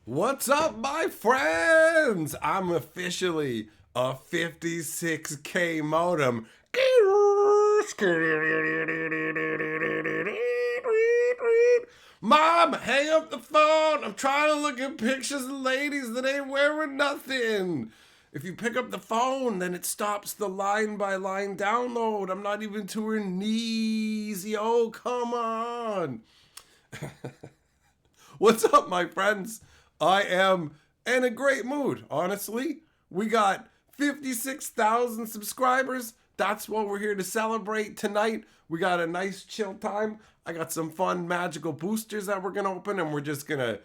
What's up, my friends? I'm officially a 56K modem. Mom, hang up the phone. I'm trying to look at pictures of ladies that ain't wearing nothing. If you pick up the phone, then it stops the line by line download. I'm not even to her knees. Yo, come on. What's up, my friends? I am in a great mood, honestly. We got 56,000 subscribers. That's what we're here to celebrate tonight. We got a nice chill time. I got some fun magical boosters that we're going to open, and we're just going to,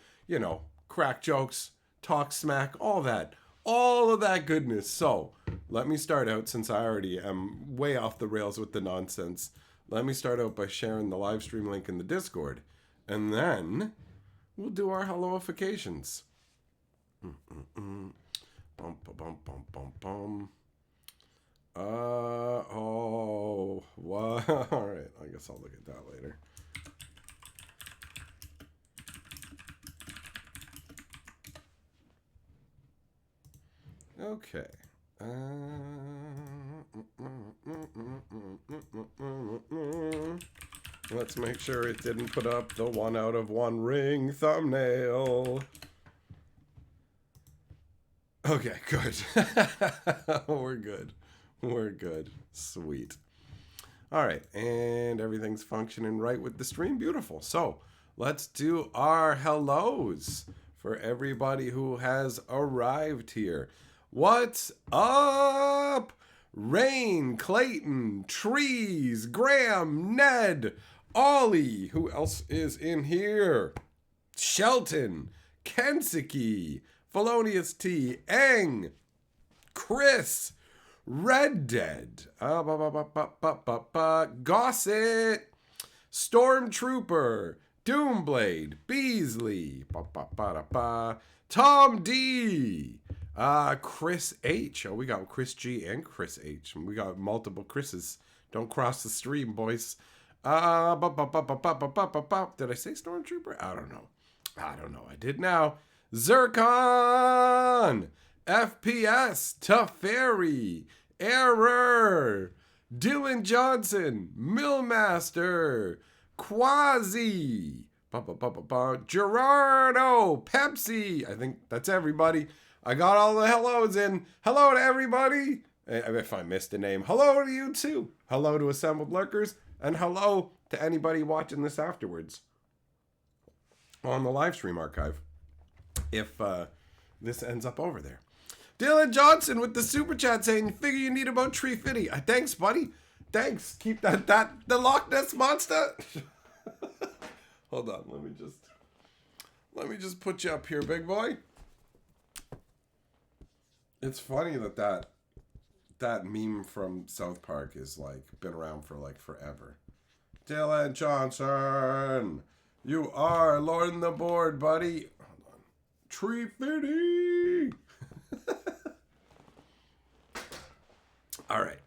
crack jokes, talk smack, all that. All of that goodness. So, let me start out, since I already am way off the rails with the nonsense. Let me start out by sharing the live stream link in the Discord. And then we'll do our helloifications. Bum, bum, bum, bum, bum, bum. What? All right. I guess I'll look at that later. Okay. Let's make sure it didn't put up the 1 out of 1 ring thumbnail. Okay, good. We're good. We're good. Sweet. All right, and everything's functioning right with the stream. Beautiful. So let's do our hellos for everybody who has arrived here. What's up? Rain, Clayton, Trees, Graham, Ned, Ollie. Who else is in here? Shelton, Kensuke, Felonious T, Eng, Chris, Red Dead, Gossett, Stormtrooper, Doomblade, Beasley, Tom D, Chris H. Oh, we got Chris G and Chris H. We got multiple Chris's. Don't cross the stream, boys. Did I say Stormtrooper? I don't know. I did now. Zircon, FPS, Teferi, Error, Dylan Johnson, Millmaster, Quasi, Gerardo, Pepsi. I think that's everybody. I got all the hellos in. Hello to everybody. If I missed a name, hello to you too. Hello to assembled lurkers, and hello to anybody watching this afterwards on the live stream archive, if this ends up over there. Dylan Johnson with the super chat saying, "You figure you need about Tree Fitty." Thanks, buddy. Thanks. Keep that the Loch Ness monster. Hold on. Let me just put you up here, big boy. It's funny that meme from South Park is like been around for like forever. Dylan Johnson, you are lording the board, buddy. Hold on. Tree Fitty. All right.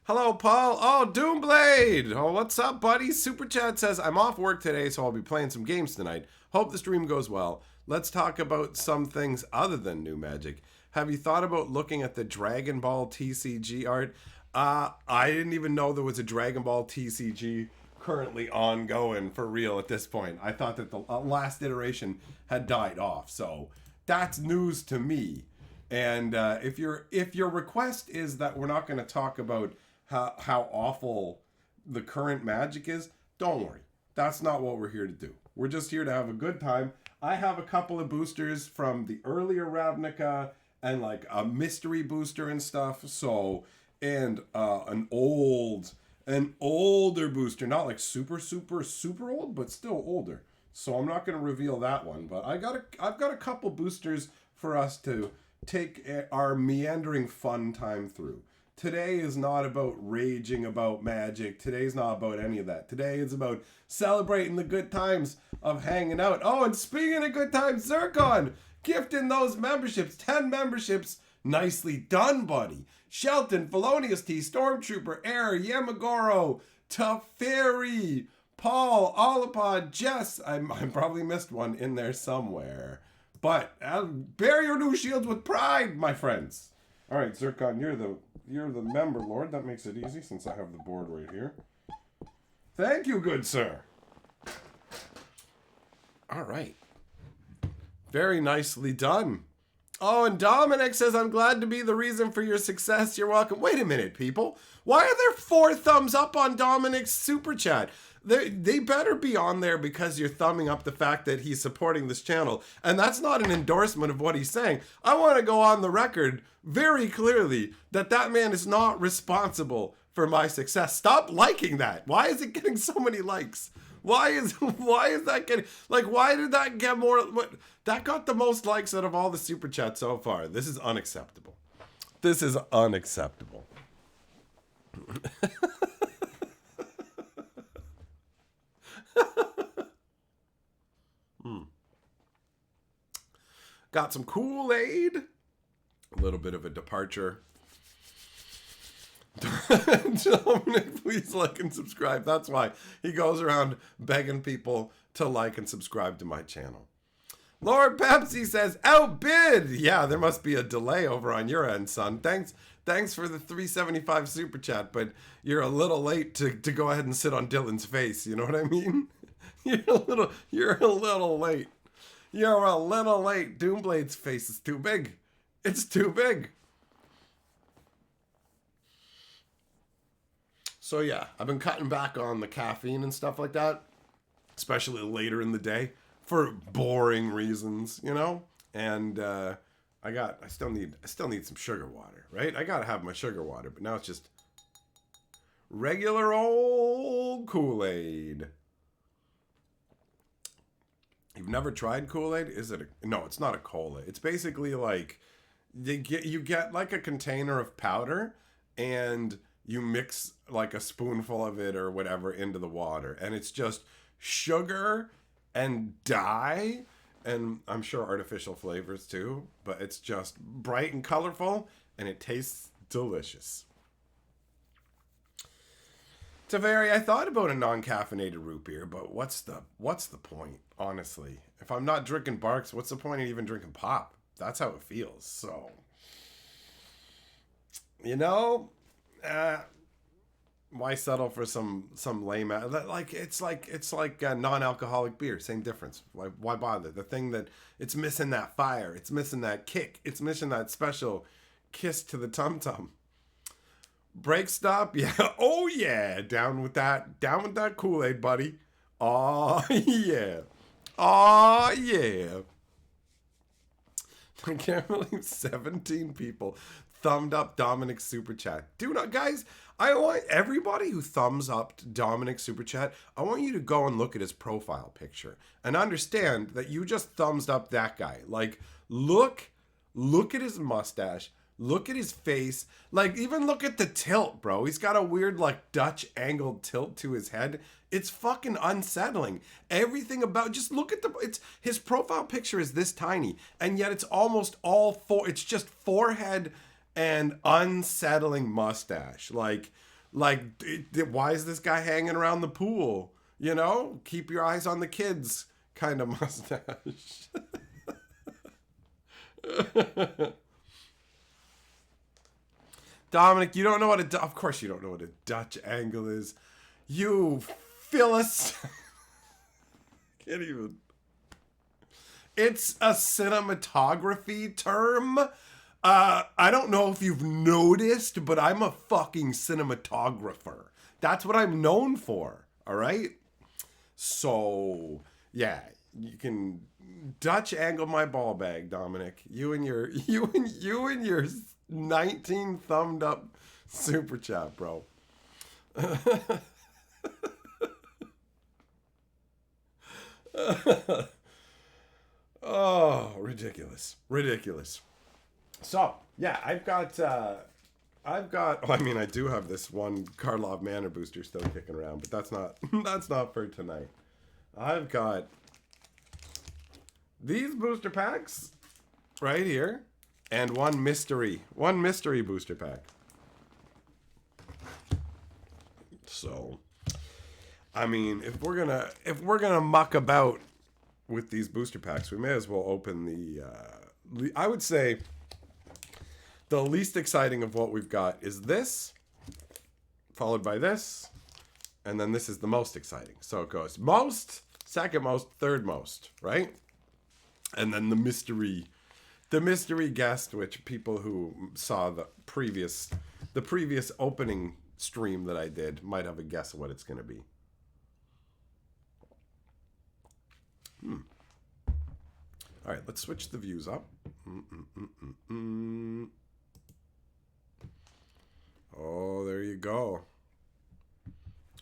Hello, Paul. Oh, Doomblade. Oh, what's up, buddy? Super Chat says, "I'm off work today, so I'll be playing some games tonight. Hope the stream goes well. Let's talk about some things other than new Magic. Have you thought about looking at the Dragon Ball TCG art?" I didn't even know there was a Dragon Ball TCG currently ongoing for real at this point. I thought that the last iteration had died off, so that's news to me. And if your request is that we're not going to talk about how awful the current Magic is, don't worry. That's not what we're here to do. We're just here to have a good time. I have a couple of boosters from the earlier Ravnica and like a mystery booster and stuff. So, and an older booster, not like super old, but still older. So I'm not going to reveal that one, but I've got a couple boosters for us to take our meandering fun time through. Today is not about raging about Magic. Today's not about any of that. Today is about celebrating the good times of hanging out. Oh, and speaking of good times, Zircon, gifting those memberships, 10 memberships. Nicely done, buddy. Shelton, Felonious T, Stormtrooper, Air, Yamagoro, Teferi, Paul, Olipod, Jess. I probably missed one in there somewhere. But bear your new shields with pride, my friends. All right, Zircon, you're the member lord. That makes it easy since I have the board right here. Thank you, good sir. All right. Very nicely done. Oh, and Dominic says, I'm glad to be the reason for your success. You're welcome. Wait a minute, people. Why are there 4 thumbs up on Dominic's super chat? They better be on there because you're thumbing up the fact that he's supporting this channel. And that's not an endorsement of what he's saying. I want to go on the record very clearly that that man is not responsible for my success. Stop liking that. Why is it getting so many likes? Why is that getting, like, why did that get more, that got the most likes out of all the super chats so far. This is unacceptable. This is unacceptable. Got some Kool-Aid. A little bit of a departure. Dominic, please like and subscribe. That's why he goes around begging people to like and subscribe to my channel. Lord Pepsi says, outbid! Yeah, there must be a delay over on your end, son. Thanks for the 375 super chat, but you're a little late to go ahead and sit on Dylan's face. You know what I mean? You're a little late. You're a little late. Doomblade's face is too big. It's too big. So yeah, I've been cutting back on the caffeine and stuff like that, especially later in the day for boring reasons, you know? And I still need some sugar water, right? I gotta have my sugar water, but now it's just regular old Kool-Aid. You've never tried Kool-Aid? No, it's not a cola. It's basically like you get like a container of powder and you mix like a spoonful of it or whatever into the water, and it's just sugar and dye, and I'm sure artificial flavors too, but it's just bright and colorful, and it tastes delicious. I thought about a non-caffeinated root beer, but what's the point, honestly? If I'm not drinking Barks, what's the point of even drinking pop? That's how it feels. So, you know, why settle for some lame, like it's like a non-alcoholic beer, same difference. Why bother? The thing that it's missing, that fire, it's missing that kick, it's missing that special kiss to the tum-tum. Break stop, yeah. Oh yeah, down with that Kool-Aid, buddy. Oh yeah. Oh yeah. I can't believe 17 people thumbed up Dominic's super chat. Guys, I want everybody who thumbs up Dominic's super chat, I want you to go and look at his profile picture and understand that you just thumbs up that guy. Like, look at his mustache. Look at his face. Like, even look at the tilt, bro. He's got a weird, like, Dutch angled tilt to his head. It's fucking unsettling. Everything about, just look at his profile picture is this tiny, and yet it's almost it's just forehead and unsettling mustache. Why is this guy hanging around the pool? You know, keep your eyes on the kids kind of mustache. Dominic, you don't know of course you don't know what a Dutch angle is. You Phyllis. Can't even. It's a cinematography term. I don't know if you've noticed, but I'm a fucking cinematographer. That's what I'm known for. All right. So yeah, you can Dutch angle my ball bag, Dominic. You and your 19 thumbed up super chat, bro. Oh, ridiculous. So, yeah, I do have this one Karlov Manor booster still kicking around, but that's not for tonight. I've got these booster packs right here and one mystery booster pack. So, I mean, if we're gonna muck about with these booster packs, we may as well open the. I would say the least exciting of what we've got is this, followed by this, and then this is the most exciting. So it goes most, second most, third most, right? And then the mystery guest, which people who saw the previous opening stream that I did might have a guess of what it's going to be. All right, let's switch the views up. Oh, there you go.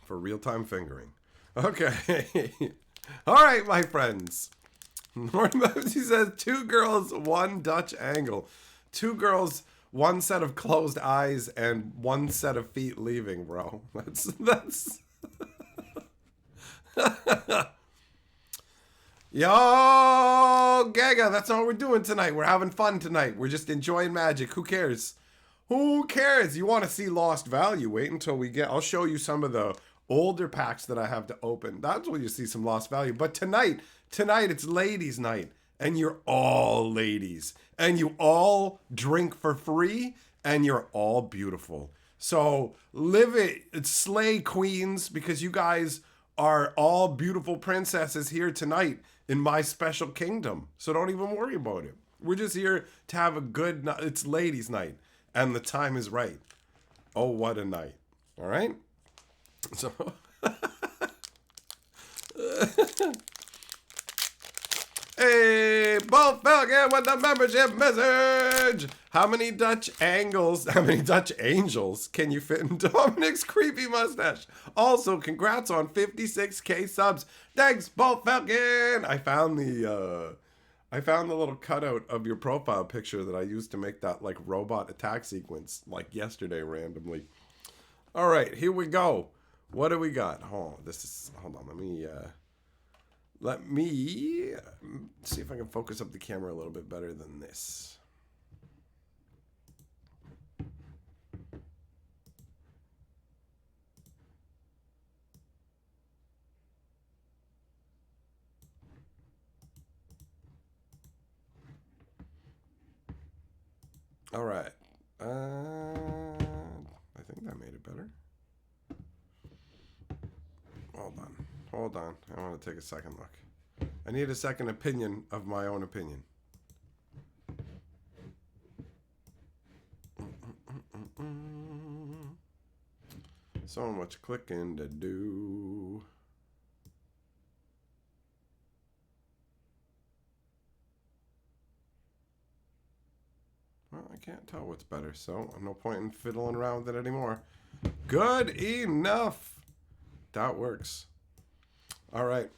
For real-time fingering. Okay. All right, my friends. Norton Bebsy says 2 girls, 1 Dutch angle. 2 girls, 1 set of closed eyes, and 1 set of feet leaving, bro. That's Yo, Gaga, that's not what we're doing tonight. We're having fun tonight. We're just enjoying Magic. Who cares? Who cares? You want to see Lost Value? Wait until we get... I'll show you some of the older packs that I have to open. That's where you see some Lost Value. But tonight it's ladies' night. And you're all ladies. And you all drink for free. And you're all beautiful. So live it. Slay queens. Because you guys are all beautiful princesses here tonight in my special kingdom. So don't even worry about it. We're just here to have a good night. It's ladies' night. And the time is right. Oh, what a night. All right? So... Hey, Bolt Falcon with the membership message. How many Dutch angles, how many Dutch angels can you fit in Dominic's creepy mustache? Also, congrats on 56K subs. Thanks, Bolt Falcon. I found the little cutout of your profile picture that I used to make that like robot attack sequence like yesterday randomly. All right, here we go. What do we got? Hold on. Let me see if I can focus up the camera a little bit better than this. All right. I think that made it better. Hold on. I want to take a second look. I need a second opinion of my own opinion. So much clicking to do. Well, I can't tell what's better, so no point in fiddling around with it anymore. Good enough. That works. All right.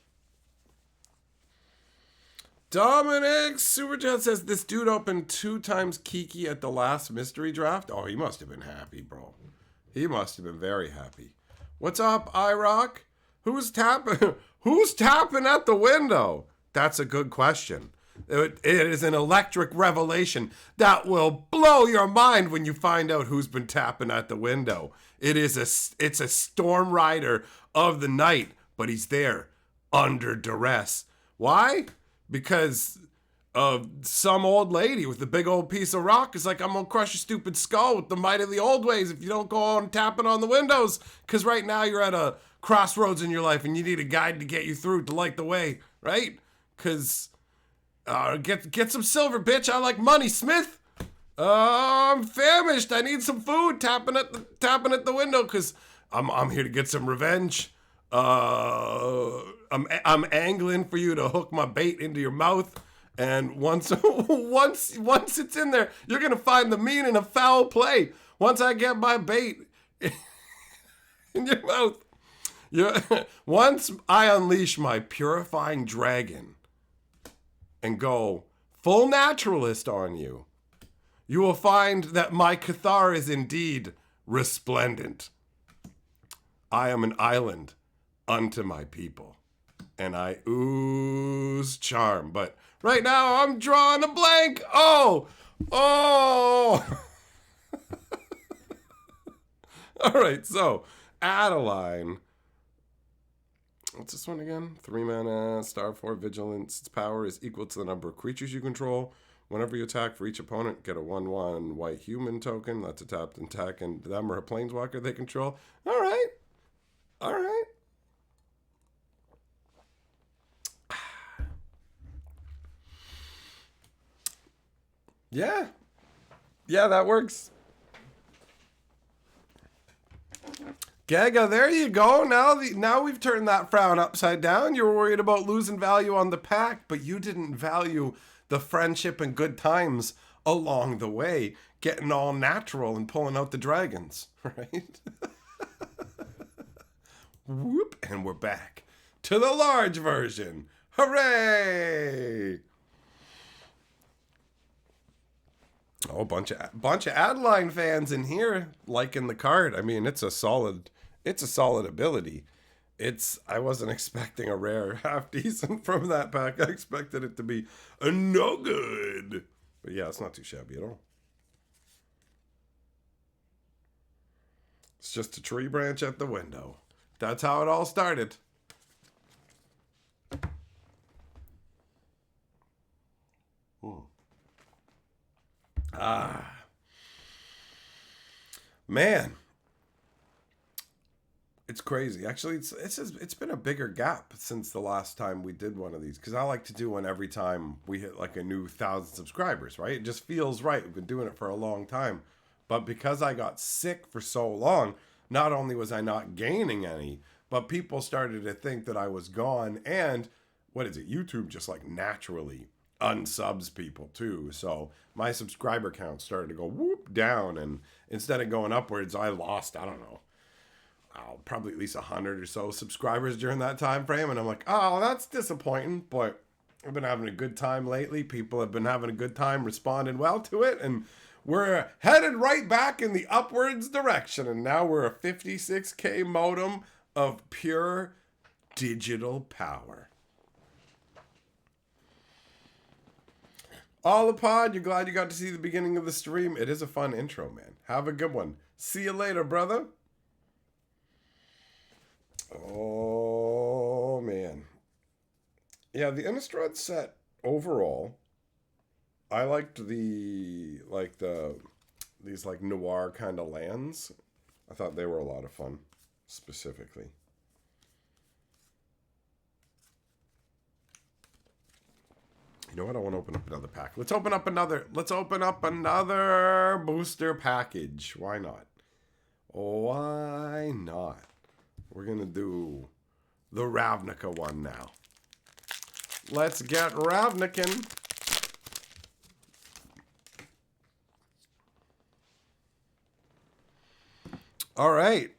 Dominic Superchat says this dude opened 2 times Kiki at the last mystery draft. Oh, he must have been happy, bro. He must have been very happy. What's up, iRock? Who's tapping? Who's tapping at the window? That's a good question. It is an electric revelation that will blow your mind when you find out who's been tapping at the window. It's a storm rider of the night, but he's there under duress. Why? Because some old lady with a big old piece of rock is like, I'm gonna crush your stupid skull with the might of the old ways if you don't go on tapping on the windows. Because right now you're at a crossroads in your life and you need a guide to get you through to light the way, right? Because get some silver, bitch. I like money, Smith. I'm famished. I need some food. Tapping at the window because I'm here to get some revenge. I'm angling for you to hook my bait into your mouth, and once it's in there, you're gonna find the meaning of foul play. Once I get my bait in your mouth, once I unleash my purifying dragon and go full naturalist on you, you will find that my Cathar is indeed resplendent. I am an island unto my people, and I ooze charm. But right now, I'm drawing a blank. Oh! All right, so Adeline What's this one again? 3 mana, star 4 vigilance. Its power is equal to the number of creatures you control. Whenever you attack for each opponent, get a 1/1 white human token. That's a tapped attack, and them or a planeswalker they control. All right. All right. Yeah. Yeah, that works. Gaga, there you go. Now we've turned that frown upside down. You were worried about losing value on the pack, but you didn't value the friendship and good times along the way, getting all natural and pulling out the dragons, right? Whoop, and we're back to the large version. Hooray! Oh, bunch of Adeline fans in here liking the card. I mean, it's a solid ability. I wasn't expecting a rare half decent from that pack. I expected it to be a no good. But yeah, it's not too shabby at all. It's just a tree branch at the window. That's how it all started. Man, it's crazy. Actually, it's been a bigger gap since the last time we did one of these, because I like to do one every time we hit like a new 1,000 subscribers, right? It just feels right. We've been doing it for a long time, but because I got sick for so long, not only was I not gaining any, but people started to think that I was gone. And what is it? YouTube just like naturally unsubs people too. So my subscriber count started to go whoop down, and instead of going upwards, I lost, I don't know, probably at least 100 or so subscribers during that time frame. And I'm like, oh, that's disappointing, but I've been having a good time lately. People have been having a good time responding well to it, and we're headed right back in the upwards direction. And now we're a 56K modem of pure digital power. Olipod, you're glad you got to see the beginning of the stream. It is a fun intro, man. Have a good one. See you later, brother. Oh, man. Yeah, the Innistrad set overall, I liked these like noir kind of lands. I thought they were a lot of fun, specifically. You know what? I want to open up another pack. Let's open up another booster package. Why not? Why not? We're going to do the Ravnica one now. Let's get Ravnican. All right.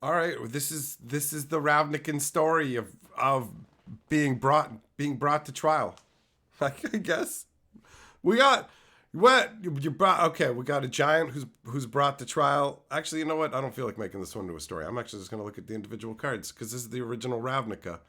All right. This is the Ravnican story of being brought to trial. I guess we got what you brought. Okay, we got a giant who's brought to trial. Actually, you know what? I don't feel like making this one into a story. I'm actually just gonna look at the individual cards because this is the original Ravnica,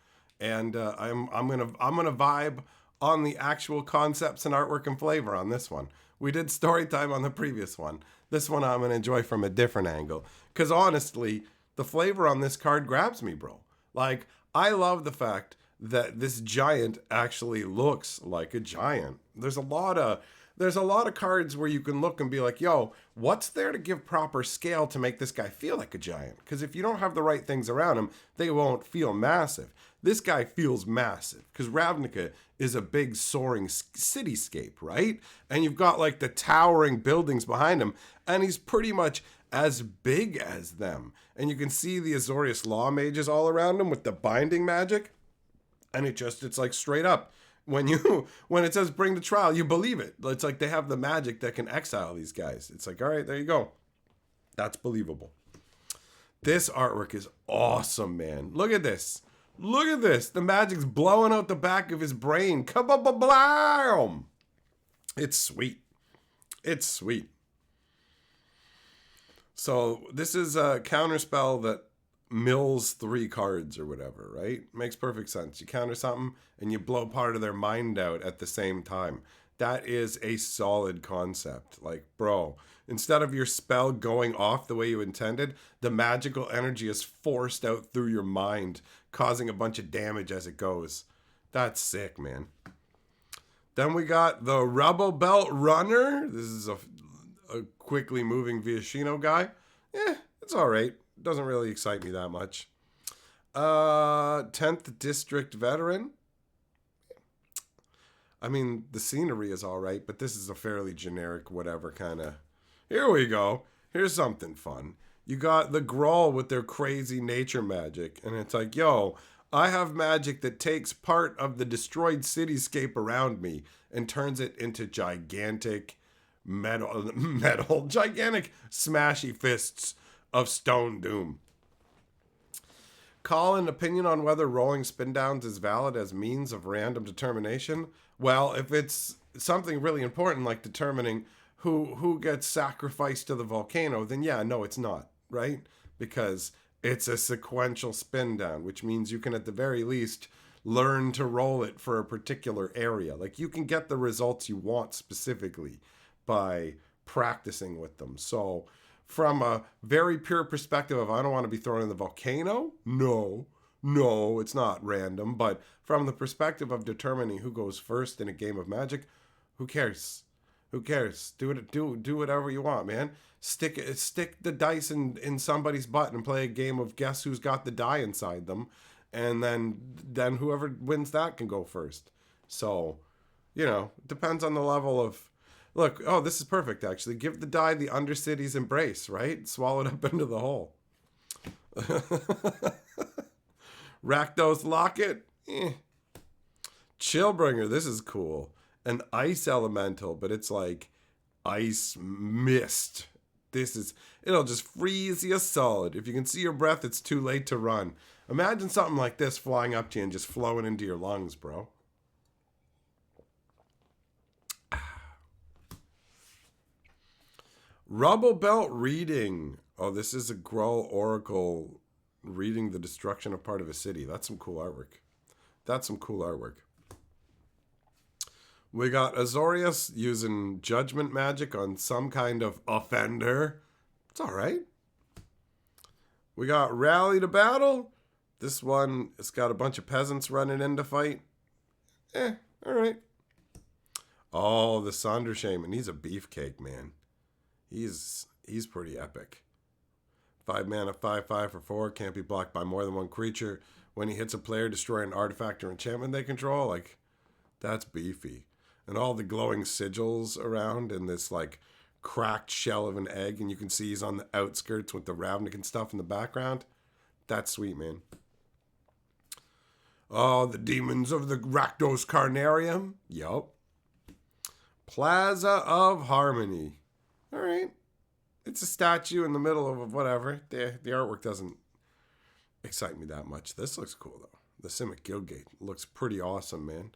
and I'm gonna vibe on the actual concepts and artwork and flavor on this one. We did story time on the previous one. This one I'm gonna enjoy from a different angle, because honestly, the flavor on this card grabs me, bro. Like, I love the fact that this giant actually looks like a giant. There's a lot of cards where you can look and be like, yo, what's there to give proper scale to make this guy feel like a giant? Because if you don't have the right things around him, they won't feel massive. This guy feels massive because Ravnica is a big soaring cityscape, right? And you've got like the towering buildings behind him, and he's pretty much as big as them. And you can see the Azorius Law Mages all around him with the binding magic. And it's like straight up. When it says bring the trial, you believe it. It's like they have the magic that can exile these guys. It's like, all right, there you go. That's believable. This artwork is awesome, man. Look at this. Look at this. The magic's blowing out the back of his brain. Kabam! It's sweet. It's sweet. So this is a counterspell that mills 3 cards or whatever, right? Makes perfect sense. You counter something and you blow part of their mind out at the same time. That is a solid concept. Like, bro, instead of your spell going off the way you intended, the magical energy is forced out through your mind, causing a bunch of damage as it goes. That's sick, man. Then we got the Rebel Belt Runner. This is a quickly moving Viashino guy. It's all right. Doesn't really excite me that much. 10th District Veteran. I mean, the scenery is all right, but this is a fairly generic whatever kind of... Here we go. Here's something fun. You got the Grawl with their crazy nature magic, and it's like, yo, I have magic that takes part of the destroyed cityscape around me and turns it into gigantic gigantic smashy fists of stone doom. Call an opinion on whether rolling spin downs is valid as means of random determination. Well, if it's something really important like determining who gets sacrificed to the volcano, then yeah, no, it's not, right? Because it's a sequential spin down, which means you can at the very least learn to roll it for a particular area. Like you can get the results you want specifically by practicing with them. So from a very pure perspective of I don't want to be thrown in the volcano, no, it's not random. But from the perspective of determining who goes first in a game of Magic, who cares? Who cares? Do whatever you want, man. Stick the dice in somebody's butt and play a game of guess who's got the die inside them, and then whoever wins that can go first. So, depends on the level of... Look, oh, this is perfect, actually. Give the die the Undercity's embrace, right? Swallow it up into the hole. Rakdos Locket. Chillbringer, this is cool. An ice elemental, but it's like ice mist. It'll just freeze you solid. If you can see your breath, it's too late to run. Imagine something like this flying up to you and just flowing into your lungs, bro. Rubble Belt Reading. Oh, this is a Gruul Oracle reading the destruction of part of a city. That's some cool artwork. We got Azorius using judgment magic on some kind of offender. It's all right. We got Rally to Battle. This one, it's got a bunch of peasants running in to fight. All right. Oh, the Sonder Shaman. He's a beefcake, man. He's pretty epic. 5 mana, 5/5 for 4. Can't be blocked by more than one creature. When he hits a player, destroy an artifact or enchantment they control. Like, that's beefy. And all the glowing sigils around in this, like, cracked shell of an egg. And you can see he's on the outskirts with the Ravnik and stuff in the background. That's sweet, man. Oh, the Demons of the Rakdos Carnarium. Yup. Plaza of Harmony. All right. It's a statue in the middle of whatever. The artwork doesn't excite me that much. This looks cool, though. The Simic Guildgate looks pretty awesome, man.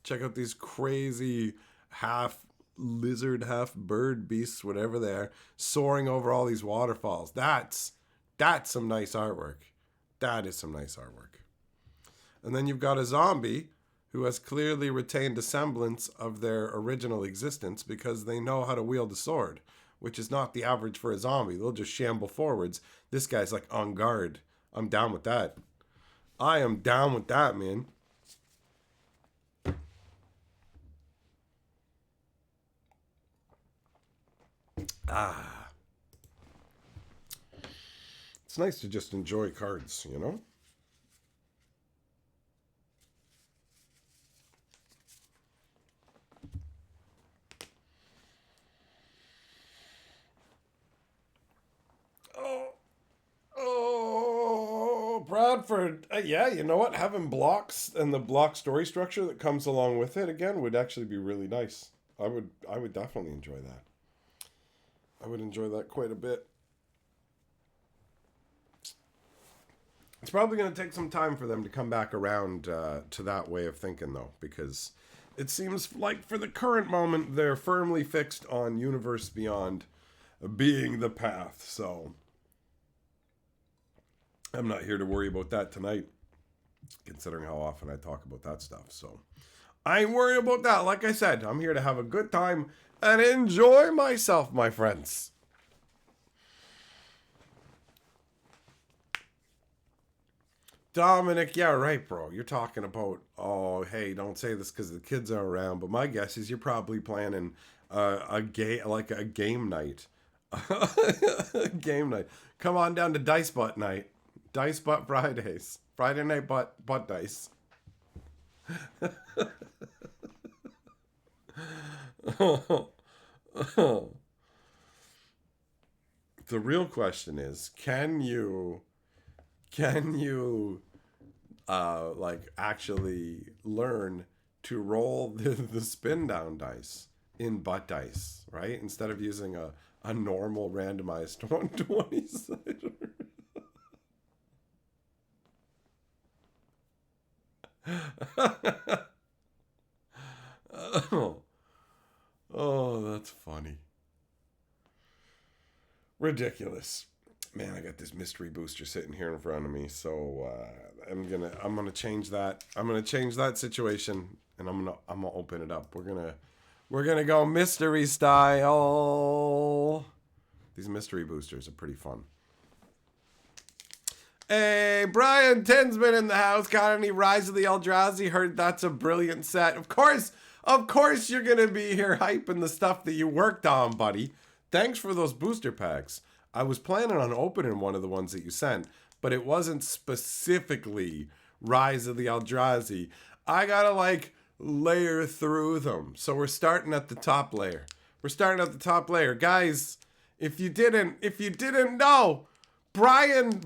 Check out these crazy half lizard, half bird beasts, whatever they are, soaring over all these waterfalls. That's some nice artwork. That is some nice artwork. And then you've got a zombie who has clearly retained a semblance of their original existence because they know how to wield a sword, which is not the average for a zombie. They'll just shamble forwards. This guy's like on guard. I'm down with that. I am down with that, man. It's nice to just enjoy cards, you know? Oh, Bradford. Yeah, you know what? Having blocks and the block story structure that comes along with it, again, would actually be really nice. I would definitely enjoy that. I would enjoy that quite a bit. It's probably going to take some time for them to come back around to that way of thinking, though, because it seems like for the current moment, they're firmly fixed on Universe Beyond being the path. So I'm not here to worry about that tonight, considering how often I talk about that stuff. So I ain't worried about that. Like I said, I'm here to have a good time and enjoy myself, my friends. Dominic, yeah, right, bro. You're talking about, oh, hey, don't say this because the kids are around. But my guess is you're probably planning like a game night. Game night. Come on down to Dice Butt night. Dice Butt Fridays. Friday night butt dice. The real question is, can you like actually learn to roll the spin down dice in butt dice, right? Instead of using a normal randomized 120 sider. Oh, oh, that's funny. Ridiculous. Man, I got this mystery booster sitting here in front of me, so I'm gonna change that. I'm gonna change that situation, and I'm gonna open it up. We're gonna go mystery style. These mystery boosters are pretty fun. Hey, Brian Tinsman in the house. Got any Rise of the Eldrazi? Heard that's a brilliant set. Of course, you're gonna be here hyping the stuff that you worked on, buddy. Thanks for those booster packs. I was planning on opening one of the ones that you sent, but it wasn't specifically Rise of the Eldrazi. I gotta like layer through them. So we're starting at the top layer. Guys, if you didn't know, Brian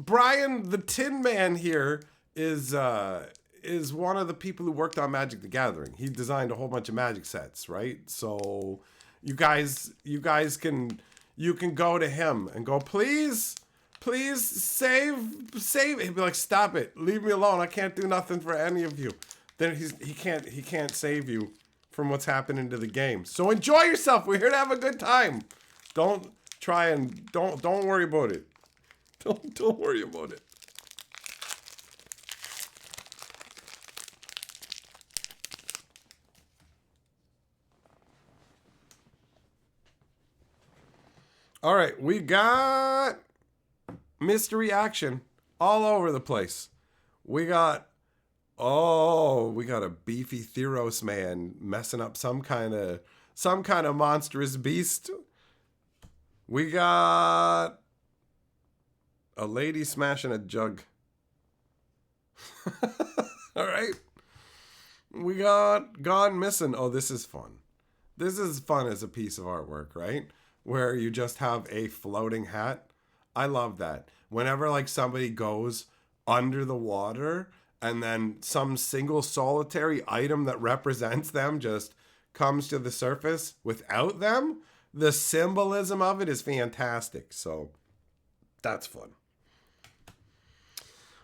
the Tin Man here is one of the people who worked on Magic the Gathering. He designed a whole bunch of Magic sets, right? So you guys can go to him and go, please save. He'd be like, stop it, leave me alone. I can't do nothing for any of you. Then he can't save you from what's happening to the game. So enjoy yourself. We're here to have a good time. Don't worry about it. Don't worry about it. All right, we got mystery action all over the place. We got a beefy Theros man messing up some kind of monstrous beast. We got a lady smashing a jug. All right. We got Gone Missing. Oh, this is fun. This is fun as a piece of artwork, right? Where you just have a floating hat. I love that. Whenever like somebody goes under the water and then some single solitary item that represents them just comes to the surface without them, the symbolism of it is fantastic. So that's fun.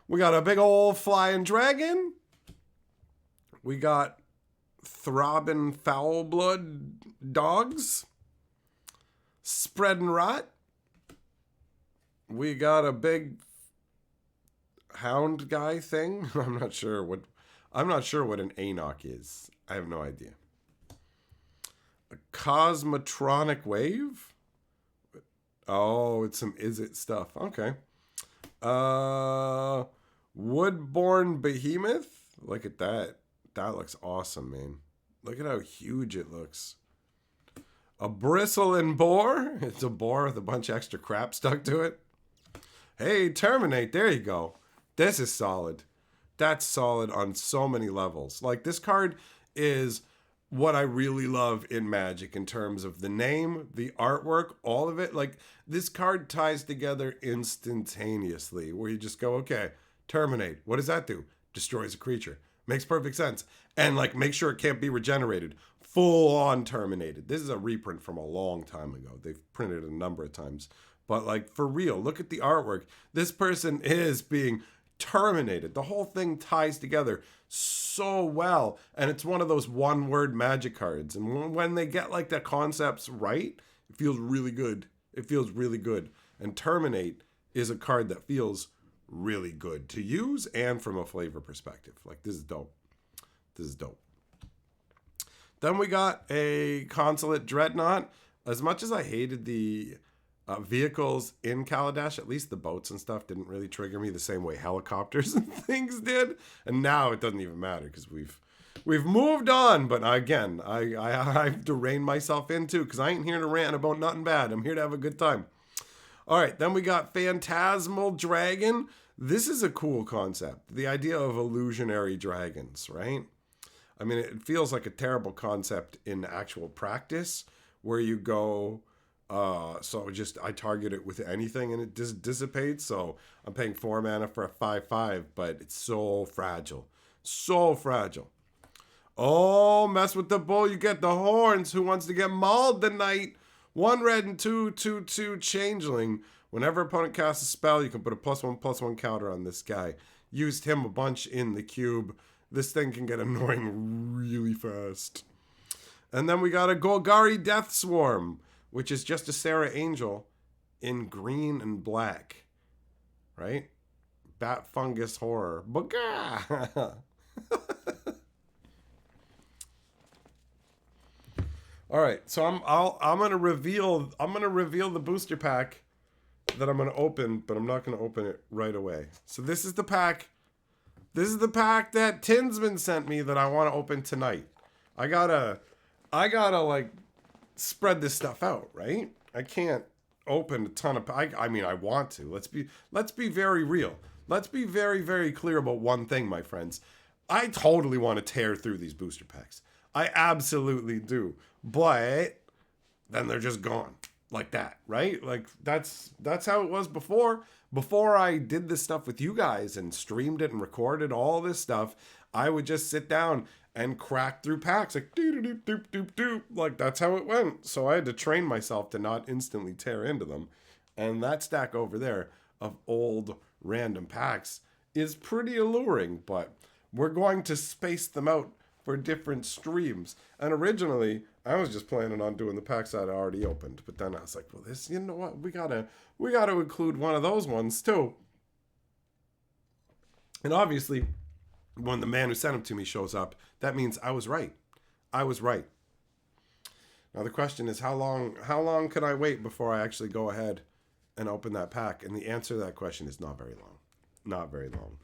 We got a big old flying dragon. We got throbbing foul blood dogs. Spreading rot. We got a big hound guy thing. I'm not sure what an Anok is. I have no idea. A cosmotronic wave. Oh, it's some Is It stuff. Okay. Woodborne behemoth. Look at that. That looks awesome, man. Look at how huge it looks. A bristling boar. It's a boar with a bunch of extra crap stuck to it. Hey, Terminate. There you go. This is solid. That's solid on so many levels. Like, this card is what I really love in Magic in terms of the name, the artwork, all of it. Like, this card ties together instantaneously where you just go, okay, Terminate. What does that do? Destroys a creature. Makes perfect sense. And, like, make sure it can't be regenerated. Full on terminated. This is a reprint from a long time ago. They've printed it a number of times. But like, for real, look at the artwork. This person is being terminated. The whole thing ties together so well. And it's one of those one-word Magic cards. And when they get like the concepts right, it feels really good. It feels really good. And Terminate is a card that feels really good to use and from a flavor perspective. Like, this is dope. This is dope. Then we got a Consulate Dreadnought. As much as I hated the vehicles in Kaladesh, at least the boats and stuff didn't really trigger me the same way helicopters and things did. And now it doesn't even matter because we've moved on. But again, I have to rein myself in too because I ain't here to rant about nothing bad. I'm here to have a good time. All right, then we got Phantasmal Dragon. This is a cool concept. The idea of illusionary dragons, right? I mean, it feels like a terrible concept in actual practice where you go, so just I target it with anything and it just dissipates. So I'm paying 4 mana for a 5/5, but it's so fragile. So fragile. Oh, mess with the bull, you get the horns. Who wants to get mauled tonight? 1 red and 2/2/2 changeling. Whenever opponent casts a spell, you can put a +1/+1 counter on this guy. Used him a bunch in the cube. This thing can get annoying really fast. And then we got a Golgari Death Swarm, which is just a Sarah Angel in green and black. Right? Bat Fungus Horror. Booga! All right, so I'm gonna reveal the booster pack that I'm gonna open, but I'm not gonna open it right away. So this is the pack. This is the pack that Tinsman sent me that I want to open tonight. I gotta like spread this stuff out, right? I can't open a ton of. I mean, I want to. Let's be very real. Let's be very, very clear about one thing, my friends. I totally want to tear through these booster packs. I absolutely do. But then they're just gone like that, right? Like that's how it was before. Before I did this stuff with you guys and streamed it and recorded all this stuff, I would just sit down and crack through packs like doop. Like that's how it went. So I had to train myself to not instantly tear into them. And that stack over there of old random packs is pretty alluring, but we're going to space them out for different streams. And originally, I was just planning on doing the packs I'd already opened, but then I was like, well, this, you know what, we gotta include one of those ones too. And obviously, when the man who sent them to me shows up, that means I was right. I was right. Now the question is, how long can I wait before I actually go ahead and open that pack? And the answer to that question is not very long. Not very long.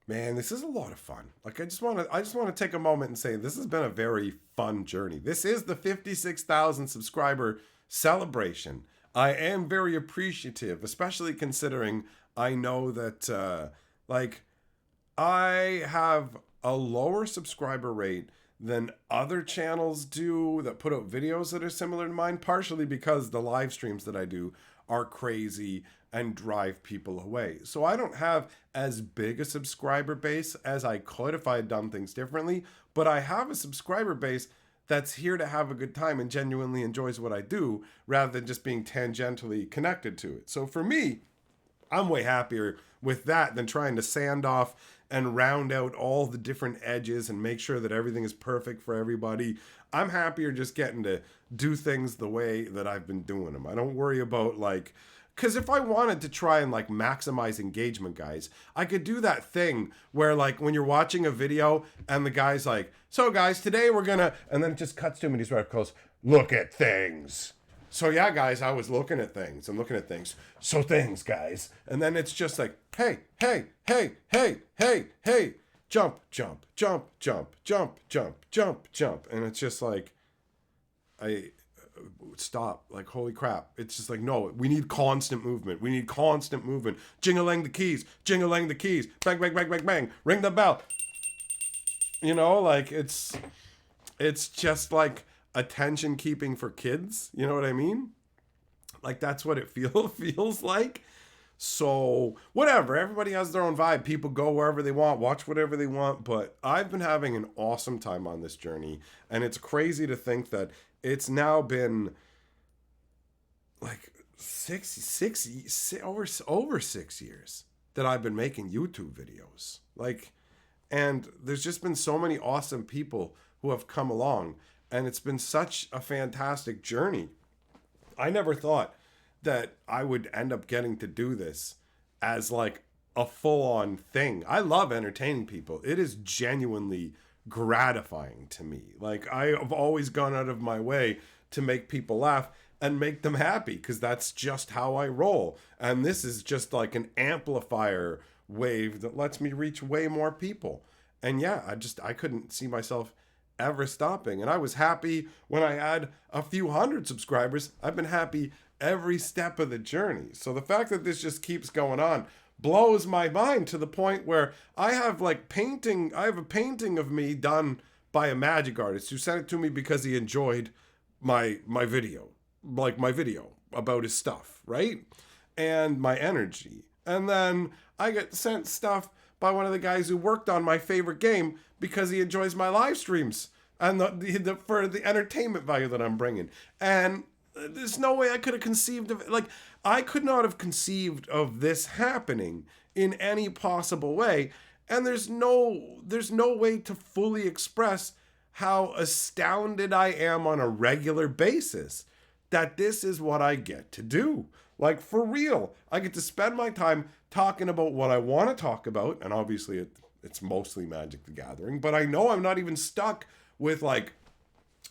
Man, this is a lot of fun. Like I just want to take a moment and say this has been a very fun journey. This is the 56,000 subscriber celebration. I am very appreciative, especially considering I know that like I have a lower subscriber rate than other channels do that put out videos that are similar to mine, partially because the live streams that I do are crazy and drive people away. So I don't have as big a subscriber base as I could if I had done things differently, but I have a subscriber base that's here to have a good time and genuinely enjoys what I do rather than just being tangentially connected to it. So for me, I'm way happier with that than trying to sand off and round out all the different edges and make sure that everything is perfect for everybody. I'm happier just getting to do things the way that I've been doing them. I don't worry about like, because if I wanted to try and like maximize engagement, guys, I could do that thing where like when you're watching a video and the guy's like, so guys, today we're gonna, and then it just cuts to him and he's right close, look at things. So yeah, guys, I was looking at things. I'm looking at things. So things, guys. And then it's just like, hey, jump. And it's just like, stop. Like, holy crap. It's just like, no, we need constant movement. Jing-a-lang the keys. Bang, bang, bang, bang, bang. Ring the bell. You know, like it's just like attention keeping for kids. You know what I mean? Like that's what it feels like. So whatever, everybody has their own vibe. People go wherever they want, watch whatever they want. But I've been having an awesome time on this journey. And it's crazy to think that it's now been like over 6 years that I've been making YouTube videos. Like, and there's just been so many awesome people who have come along. And it's been such a fantastic journey. I never thought that I would end up getting to do this as like a full-on thing. I love entertaining people. It is genuinely gratifying to me. Like, I have always gone out of my way to make people laugh and make them happy, because that's just how I roll. And this is just like an amplifier wave that lets me reach way more people. And yeah, I couldn't see myself ever stopping. And I was happy when I had a few hundred subscribers. I've been happy every step of the journey. So the fact that this just keeps going on blows my mind, to the point where I have a painting of me done by a magic artist who sent it to me because he enjoyed my video, like my video about his stuff, right? And my energy. And then I get sent stuff by one of the guys who worked on my favorite game because he enjoys my live streams and for the entertainment value that I'm bringing. And there's no way I could have conceived of it. Like, I could not have conceived of this happening in any possible way. And there's no way to fully express how astounded I am on a regular basis that this is what I get to do. Like, for real, I get to spend my time talking about what I want to talk about. And obviously it's mostly Magic the Gathering, but I know I'm not even stuck with, like,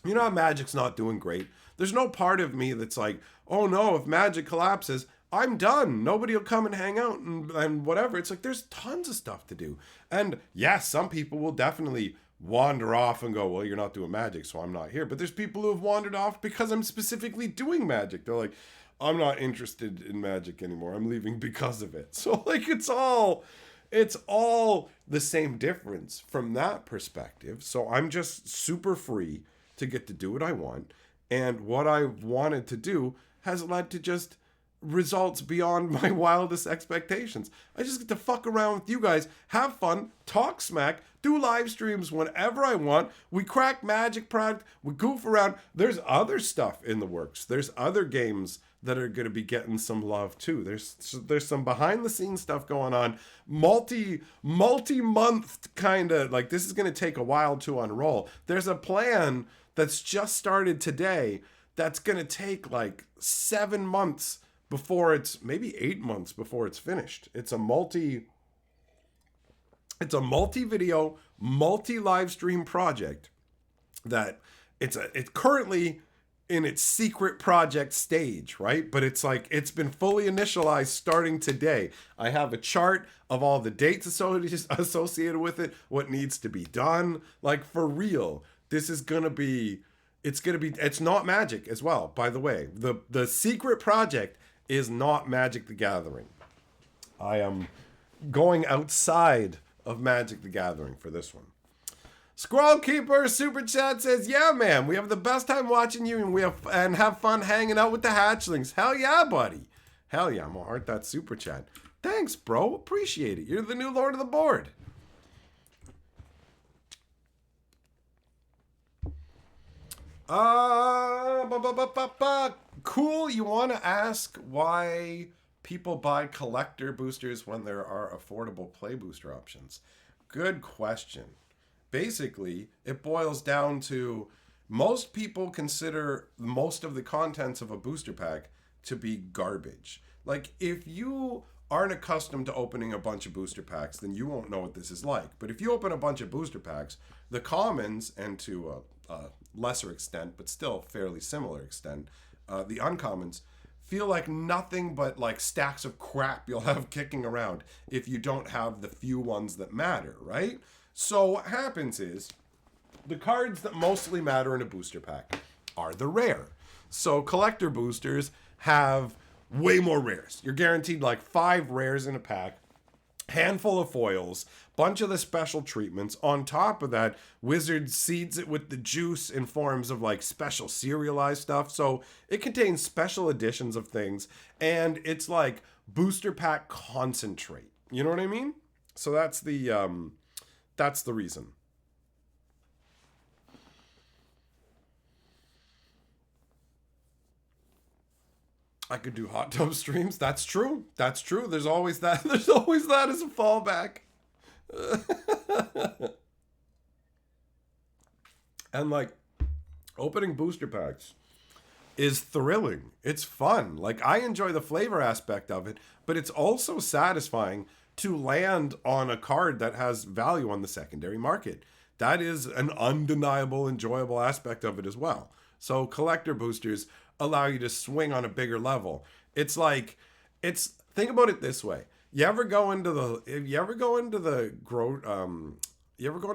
you know how Magic's not doing great. There's no part of me that's like, oh no, if Magic collapses, I'm done. Nobody will come and hang out and whatever. It's like, there's tons of stuff to do. And yes, some people will definitely wander off and go, well, you're not doing Magic, so I'm not here. But there's people who have wandered off because I'm specifically doing Magic. They're like, I'm not interested in Magic anymore. I'm leaving because of it. So, like, it's all the same difference from that perspective. So I'm just super free to get to do what I want. And what I've wanted to do has led to just results beyond my wildest expectations. I just get to fuck around with you guys, have fun, talk smack, do live streams whenever I want. We crack Magic product, we goof around. There's other stuff in the works. There's other games that are going to be getting some love too. There's some behind the scenes stuff going on, multi-month kind of, like, this is going to take a while to unroll. There's a plan that's just started today that's going to take like 7 months before it's, maybe 8 months before it's finished. It's a multi-video, multi-live stream project that it's currently in its secret project stage, right? But it's like, it's been fully initialized starting today. I have a chart of all the dates associated with it, what needs to be done. Like, for real, this is gonna be, it's not Magic as well, by the way. The secret project is not Magic the Gathering. I am going outside of Magic the Gathering for this one. Squirrel Keeper Super Chat says, yeah, man, we have the best time watching you and have fun hanging out with the hatchlings. Hell yeah, buddy. Hell yeah, I'm gonna heart that Super Chat. Thanks, bro. Appreciate it. You're the new Lord of the Board. Cool. You want to ask why people buy collector boosters when there are affordable play booster options? Good question. Basically, it boils down to, most people consider most of the contents of a booster pack to be garbage. Like, if you aren't accustomed to opening a bunch of booster packs, then you won't know what this is like. But if you open a bunch of booster packs, the commons, and to a lesser extent, but still fairly similar extent, the uncommons, feel like nothing but like stacks of crap you'll have kicking around if you don't have the few ones that matter, right? So what happens is, the cards that mostly matter in a booster pack are the rare. So collector boosters have way more rares. You're guaranteed like 5 rares in a pack, handful of foils, bunch of the special treatments. On top of that, Wizard seeds it with the juice in forms of like special serialized stuff. So it contains special editions of things, and it's like booster pack concentrate. You know what I mean? So that's the reason. I could do hot tub streams. That's true. That's true. There's always that. There's always that as a fallback. And like, opening booster packs is thrilling. It's fun. Like, I enjoy the flavor aspect of it, but it's also satisfying to land on a card that has value on the secondary market. that is an undeniable, enjoyable aspect of it as well. So collector boosters allow you to swing on a bigger level. It's like, think about it this way. You ever go into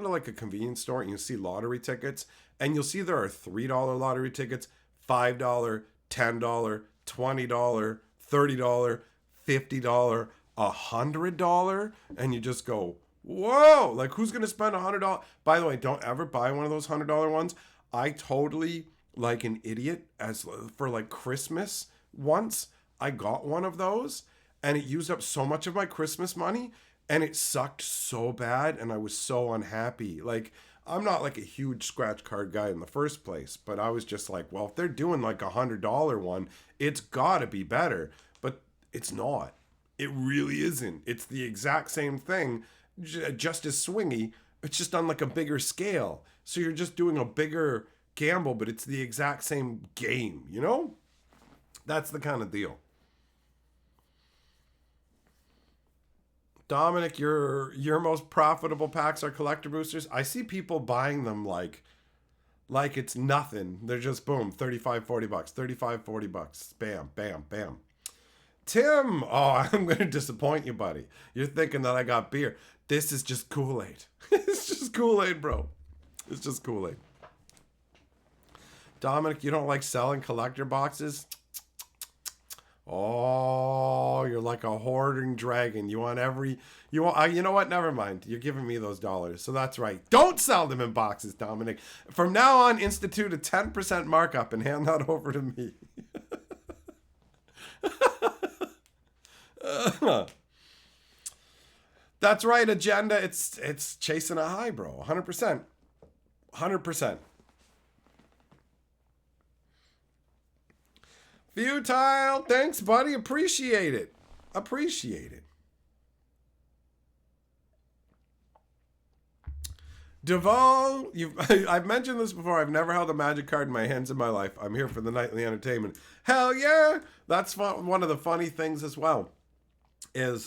like a convenience store and you see lottery tickets, and you'll see there are $3 lottery tickets, $5, $10, $20, $30, $50, $100, and you just go, whoa, like who's gonna spend $100? By the way, don't ever buy one of those $100 ones. I totally, like an idiot, as for like Christmas once, I got one of those and it used up so much of my Christmas money, and it sucked so bad, and I was so unhappy. Like, I'm not like a huge scratch card guy in the first place, but I was just like, well, if they're doing like $100 one, it's gotta be better. But it's not. It really isn't. It's the exact same thing, just as swingy. It's just on like a bigger scale. So you're just doing a bigger gamble, but it's the exact same game, you know? That's the kind of deal. Dominic, your most profitable packs are collector boosters. I see people buying them like it's nothing. They're just boom, 35, 40 bucks, 35, 40 bucks. Bam, bam, bam. Tim, oh, I'm going to disappoint you, buddy. You're thinking that I got beer. This is just Kool-Aid. It's just Kool-Aid, bro. It's just Kool-Aid. Dominic, you don't like selling collector boxes? Oh, you're like a hoarding dragon. You want you know what? Never mind. You're giving me those dollars. So that's right. Don't sell them in boxes, Dominic. From now on, institute a 10% markup and hand that over to me. That's right, agenda. It's chasing a high, bro. 100%. 100%. Futile. Thanks, buddy. Appreciate it. Appreciate it. Deval, I've mentioned this before. I've never held a magic card in my hands in my life. I'm here for the nightly entertainment. Hell yeah. That's one of the funny things as well. And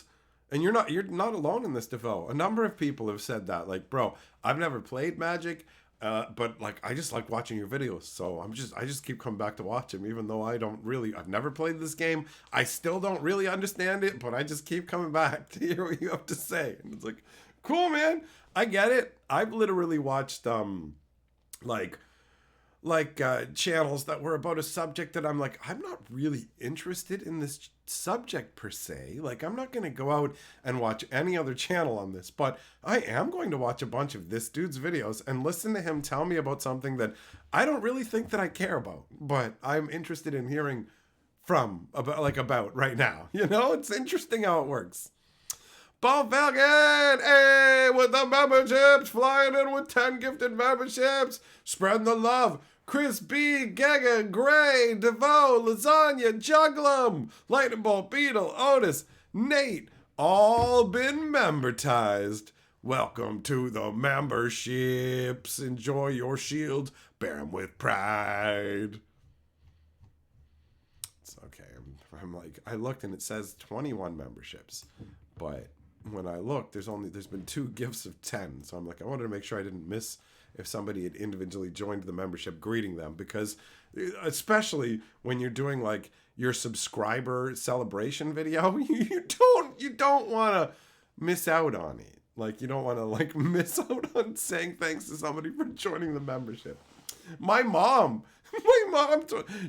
you're not alone in this, Deval. A number of people have said that. Like, bro, I've never played Magic. But like, I just like watching your videos, so I just keep coming back to watch them, even though I've never played this game. I still don't really understand it, but I just keep coming back to hear what you have to say. And it's like, cool, man. I get it. I've literally watched like channels that were about a subject that I'm like, I'm not really interested in this subject per se. Like, I'm not going to go out and watch any other channel on this, but I am going to watch a bunch of this dude's videos and listen to him tell me about something that I don't really think that I care about, but I'm interested in hearing about right now. You know, it's interesting how it works. Paul Falcon, hey, with the memberships, flying in with 10 gifted memberships, spreading the love. Chris B, Gaga, Gray, DeVoe, Lasagna, Juglum, Lightning Bolt, Beetle, Otis, Nate, all been membertized. Welcome to the memberships. Enjoy your shields. Bear them with pride. It's okay. I'm like, I looked and it says 21 memberships, but when I looked, there's been 2 gifts of 10. So I'm like, I wanted to make sure I didn't miss if somebody had individually joined the membership, greeting them, because especially when you're doing like your subscriber celebration video, you don't want to miss out on it. Like, you don't want to like miss out on saying thanks to somebody for joining the membership. My mom,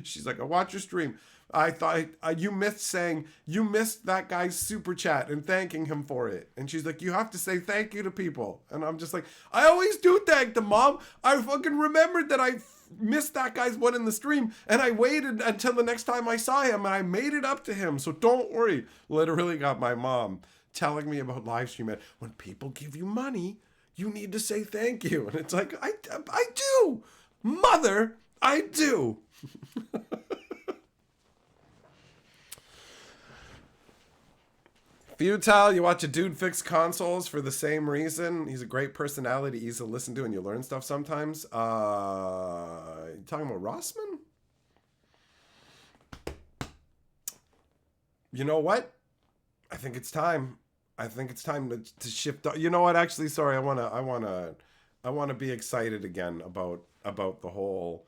she's like, I watch your stream. I thought you missed that guy's super chat and thanking him for it. And she's like, you have to say thank you to people. And I'm just like, I always do thank them, Mom. I fucking remembered that I missed that guy's one in the stream, and I waited until the next time I saw him, and I made it up to him. So don't worry. Literally got my mom telling me about live stream. When people give you money, you need to say thank you. And it's like, I do. Mother, I do. Futile, you watch a dude fix consoles for the same reason. He's a great personality, easy to listen to, and you learn stuff sometimes. You talking about Rossman? You know what? I think it's time. I think it's time to shift. You know what? Actually, sorry. I wanna I want to be excited again about the whole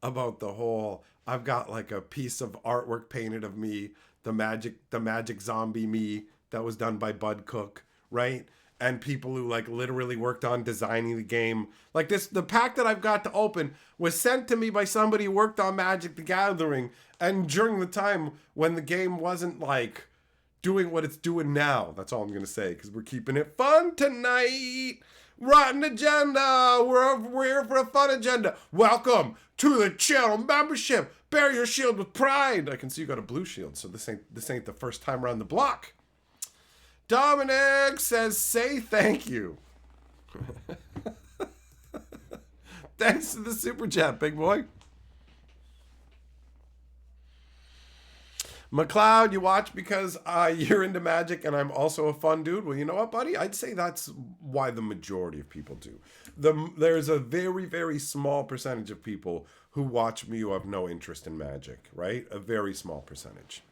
I've got like a piece of artwork painted of me, the magic zombie me that was done by Bud Cook, right? And people who like literally worked on designing the game. Like this, the pack that I've got to open was sent to me by somebody who worked on Magic the Gathering, and during the time when the game wasn't like doing what it's doing now. That's all I'm gonna say, because we're keeping it fun tonight. Rotten agenda. We're here for a fun agenda. Welcome to the channel membership. Bear your shield with pride. I can see you got a blue shield, so this ain't the first time around the block. Dominic says, say thank you. Thanks to the super chat, big boy. McLeod, you watch because you're into Magic and I'm also a fun dude. Well, you know what, buddy? I'd say that's why the majority of people do. There's a very, very small percentage of people who watch me who have no interest in Magic, right? A very small percentage.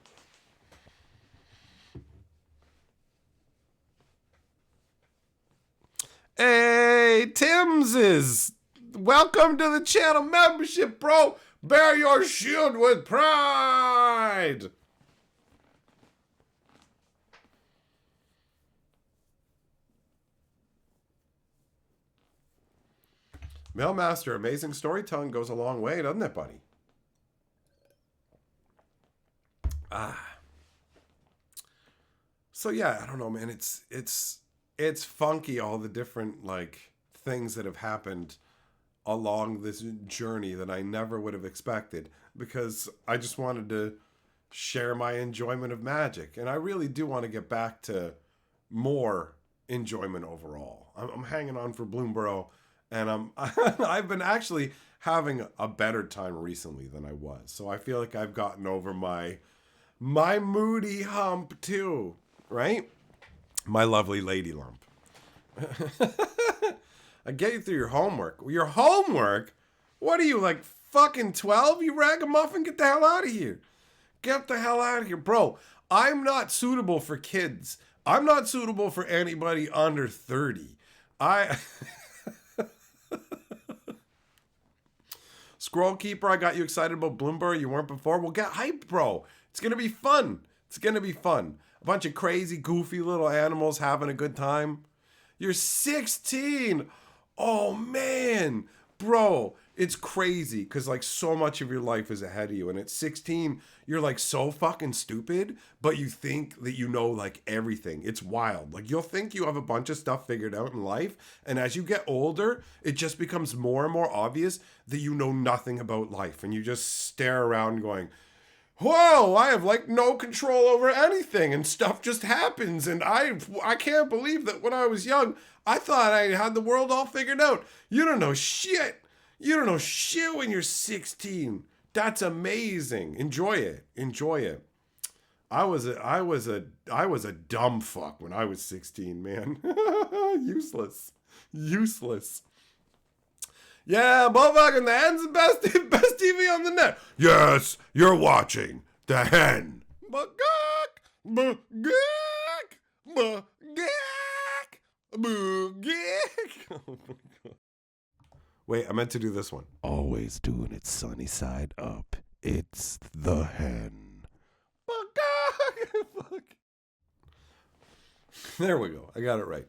Hey, Tim's welcome to the channel membership, bro. Bear your shield with pride. Mailmaster, amazing storytelling goes a long way, doesn't it, buddy? So yeah, I don't know, man. It's funky, all the different like things that have happened along this journey that I never would have expected, because I just wanted to share my enjoyment of Magic, and I really do want to get back to more enjoyment overall. I'm hanging on for Bloomborough, and I've been actually having a better time recently than I was. So I feel like I've gotten over my moody hump too, right? My lovely lady lump. I get you through your homework. Your homework? What are you, like fucking 12, you ragamuffin? Get the hell out of here. Get the hell out of here. Bro, I'm not suitable for kids. I'm not suitable for anybody under 30. Scroll Keeper, I got you excited about Bloomberg. You weren't before. Well, get hyped, bro. It's going to be fun. It's going to be fun. A bunch of crazy, goofy little animals having a good time. You're 16. Oh, man. Bro, it's crazy because, like, so much of your life is ahead of you. And at 16, you're, like, so fucking stupid, but you think that you know, like, everything. It's wild. Like, you'll think you have a bunch of stuff figured out in life. And as you get older, it just becomes more and more obvious that you know nothing about life. And you just stare around going, whoa, I have like no control over anything and stuff just happens. And I can't believe that when I was young, I thought I had the world all figured out. You don't know shit. You don't know shit when you're 16. That's amazing. Enjoy it. Enjoy it. I was a dumb fuck when I was 16, man. Useless. Useless. Yeah, motherfucking the hen's the best TV on the net. Yes, you're watching the hen. Bagak, bagak, bagak, bagak. Oh my God. Wait, I meant to do this one. Always doing it sunny side up. It's the hen. Bagak. Fuck. There we go. I got it right.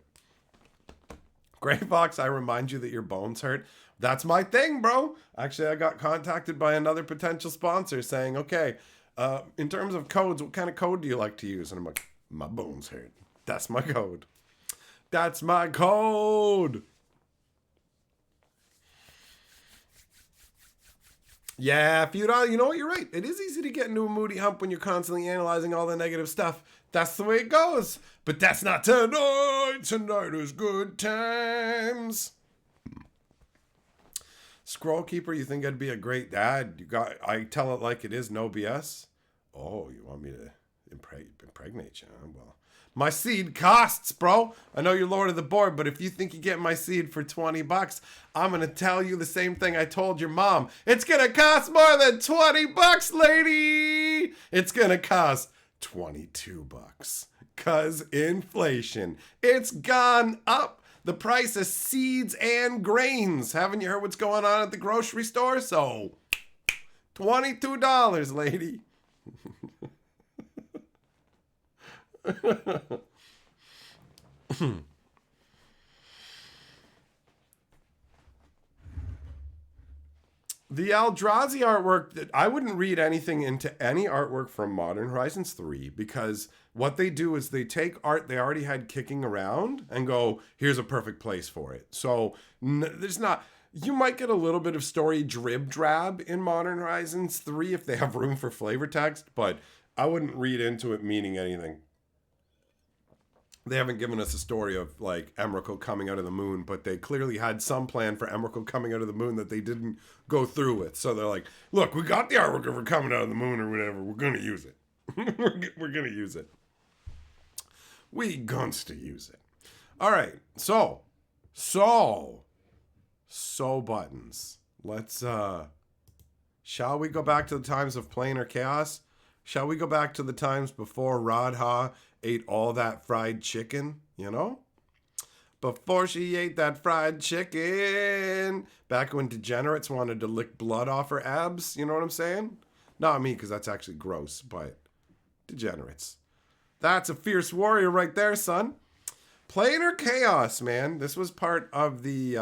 Gray Fox, I remind you that your bones hurt. That's my thing, bro. Actually, I got contacted by another potential sponsor saying, okay, in terms of codes, what kind of code do you like to use? And I'm like, my bones hurt. That's my code. That's my code. Yeah, Feudal, you know what? You're right. It is easy to get into a moody hump when you're constantly analyzing all the negative stuff. That's the way it goes. But that's not tonight. Tonight is good times. Scroll Keeper, you think I'd be a great dad? I tell it like it is, no BS. Oh, you want me to impregnate you? Huh? Well, my seed costs, bro. I know you're Lord of the Board, but if you think you get my seed for $20, I'm gonna tell you the same thing I told your mom. It's gonna cost more than $20, lady. It's gonna cost $22. Cause inflation. It's gone up. the price of seeds and grains. Haven't you heard what's going on at the grocery store? So, $22, lady. The Eldrazi artwork, I wouldn't read anything into any artwork from Modern Horizons 3 because what they do is they take art they already had kicking around and go, here's a perfect place for it. So there's not, you might get a little bit of story drib drab in Modern Horizons 3 if they have room for flavor text, but I wouldn't read into it meaning anything. They haven't given us a story of like Emrakul coming out of the moon, but they clearly had some plan for Emrakul coming out of the moon that they didn't go through with. So they're like, look, we got the artwork of her coming out of the moon or whatever. We're going to use it. We're going to use it. We guns to use it. All right. So buttons. Let's, shall we go back to the times of planar chaos? Shall we go back to the times before Radha ate all that fried chicken, you know? Before she ate that fried chicken. Back when degenerates wanted to lick blood off her abs, you know what I'm saying? Not me, because that's actually gross, but degenerates. That's a fierce warrior right there, son. Planar chaos, man. This was part of the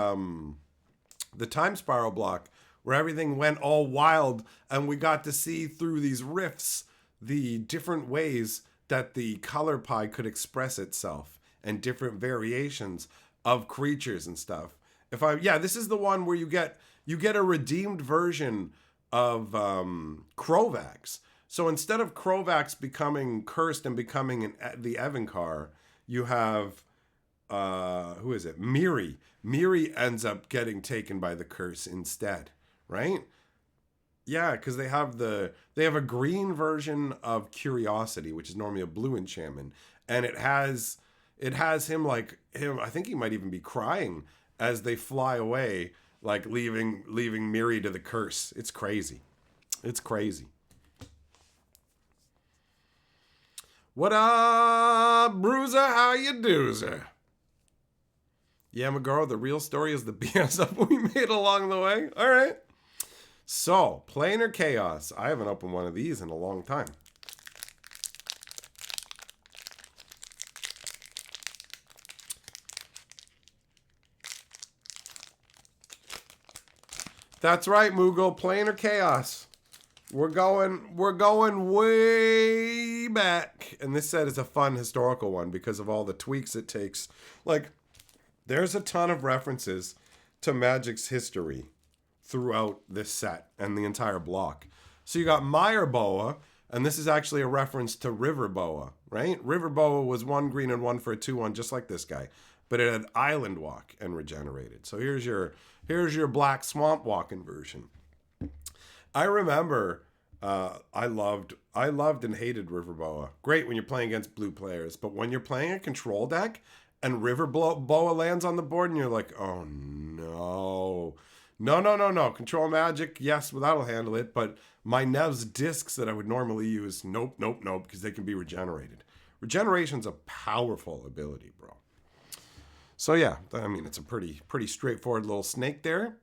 time spiral block where everything went all wild and we got to see through these rifts the different ways that the color pie could express itself and different variations of creatures and stuff. This is the one where you get a redeemed version of Krovax. So instead of Krovax becoming cursed and becoming the Evancar, you have who is it? Miri. Miri ends up getting taken by the curse instead, right? Yeah, because they have a green version of Curiosity, which is normally a blue enchantment, and it has him I think he might even be crying as they fly away, like leaving Miri to the curse. It's crazy. It's crazy. What up, Bruiser? How you doozer? Yeah, McGarrow, the real story is the BS up we made along the way. All right. So, planar chaos. I haven't opened one of these in a long time. That's right, Moogle. Planar chaos. We're going way back. And this set is a fun historical one because of all the tweaks it takes. Like, there's a ton of references to Magic's history throughout this set and the entire block. So you got Mire Boa, and this is actually a reference to River Boa, right? River Boa was 1 green and 1 for a 2/1, just like this guy, but it had Island Walk and regenerated. So here's your Black Swamp Walking version. I remember I loved and hated River Boa. Great when you're playing against blue players, but when you're playing a control deck and River Boa lands on the board and you're like, oh no. No. Control Magic, yes, well, that'll handle it. But my Nev's discs that I would normally use, nope, because they can be regenerated. Regeneration's a powerful ability, bro. So yeah, I mean, it's a pretty straightforward little snake there.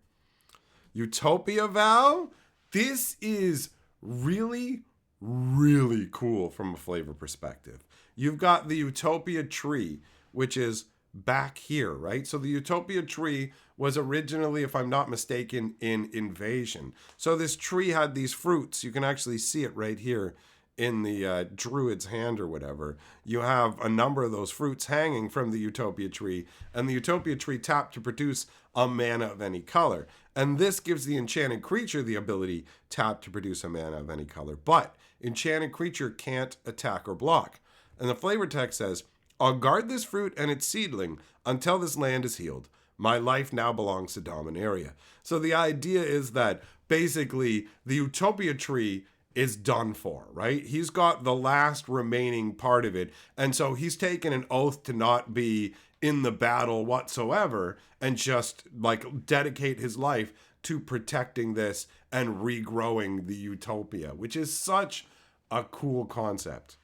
Utopia Vow. This is really, really cool from a flavor perspective. You've got the Utopia tree, which is back here, right? So the Utopia tree was originally, if I'm not mistaken, in Invasion. So this tree had these fruits. You can actually see it right here in the druid's hand or whatever. You have a number of those fruits hanging from the Utopia tree, and the Utopia tree tapped to produce a mana of any color. And this gives the enchanted creature the ability tap to produce a mana of any color. But enchanted creature can't attack or block. And the flavor text says, I'll guard this fruit and its seedling until this land is healed. My life now belongs to Dominaria. So the idea is that basically the Utopia tree is done for, right? He's got the last remaining part of it. And so he's taken an oath to not be in the battle whatsoever and just like dedicate his life to protecting this and regrowing the Utopia, which is such a cool concept.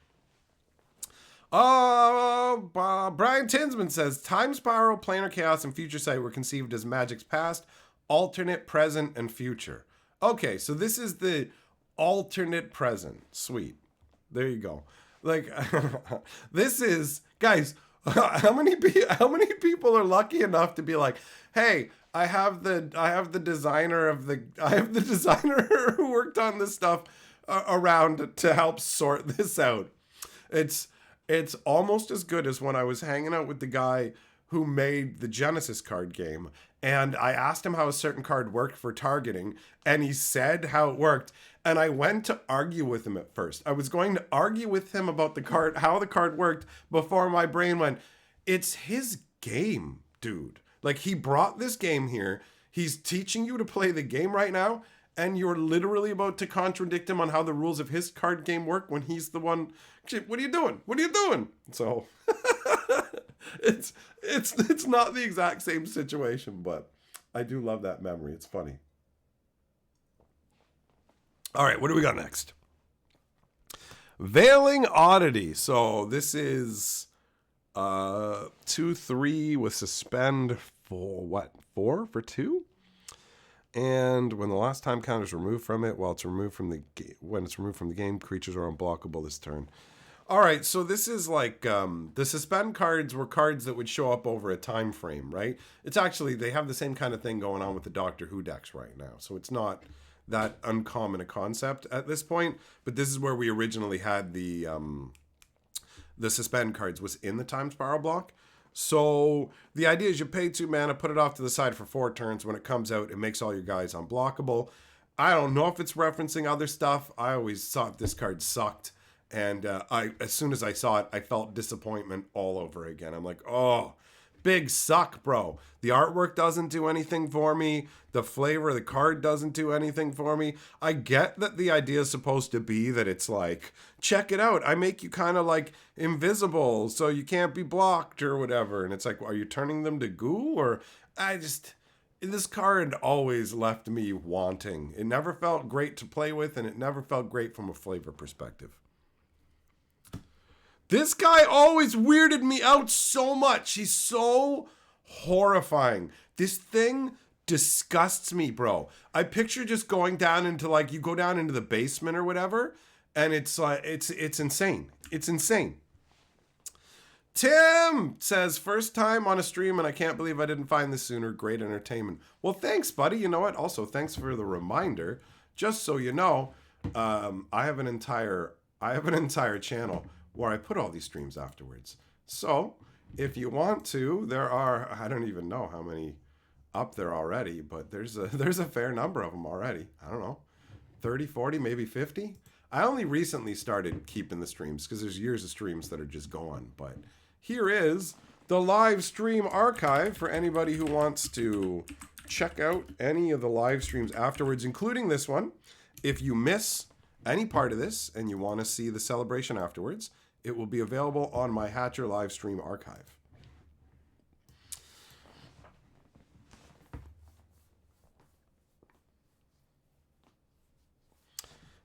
Brian Tinsman says, Time Spiral, Planar Chaos, and Future Sight were conceived as Magic's past, alternate, present, and future. Okay, so this is the alternate present. Sweet. There you go. Like, this is, guys, how many people are lucky enough to be like, hey, I have the designer who worked on this stuff around to help sort this out. It's almost as good as when I was hanging out with the guy who made the Genesis card game, and I asked him how a certain card worked for targeting, and he said how it worked, and I went to argue with him at first. I was going to argue with him about the card, how the card worked, before my brain went, it's his game, dude. Like, he brought this game here, he's teaching you to play the game right now, and you're literally about to contradict him on how the rules of his card game work when he's the one. What are you doing? What are you doing? So it's not the exact same situation, but I do love that memory. It's funny. All right, what do we got next? Veiling Oddity. So this is 2-3 with suspend for what? 4 for 2? And when the last time counter is removed from it, when it's removed from the game, creatures are unblockable this turn. All right, so this is like the suspend cards were cards that would show up over a time frame, right? It's actually, they have the same kind of thing going on with the Doctor Who decks right now, so it's not that uncommon a concept at this point. But this is where we originally had the suspend cards was in the Time Spiral block. So the idea is you pay 2 mana, put it off to the side for 4 turns. When it comes out, it makes all your guys unblockable. I don't know if it's referencing other stuff. I always thought this card sucked. And as soon as I saw it, I felt disappointment all over again. I'm like, oh, big suck, bro. The artwork doesn't do anything for me. The flavor of the card doesn't do anything for me. I get that the idea is supposed to be that it's like, check it out. I make you kind of like invisible so you can't be blocked or whatever. And it's like, are you turning them to goo? Or this card always left me wanting. It never felt great to play with, and it never felt great from a flavor perspective. This guy always weirded me out so much. He's so horrifying. This thing disgusts me, bro. I picture just going down into, like, you go down into the basement or whatever, and it's like, it's insane. It's insane. Tim says, first time on a stream, and I can't believe I didn't find this sooner. Great entertainment. Well, thanks, buddy. You know what? Also, thanks for the reminder. Just so you know, I have an entire channel where I put all these streams afterwards. So if you want to, there are, I don't even know how many up there already, but there's a fair number of them already. I don't know, 30, 40, maybe 50. I only recently started keeping the streams because there's years of streams that are just gone. But here is the live stream archive for anybody who wants to check out any of the live streams afterwards, including this one. If you miss any part of this and you want to see the celebration afterwards, it will be available on my Hatcher live stream archive.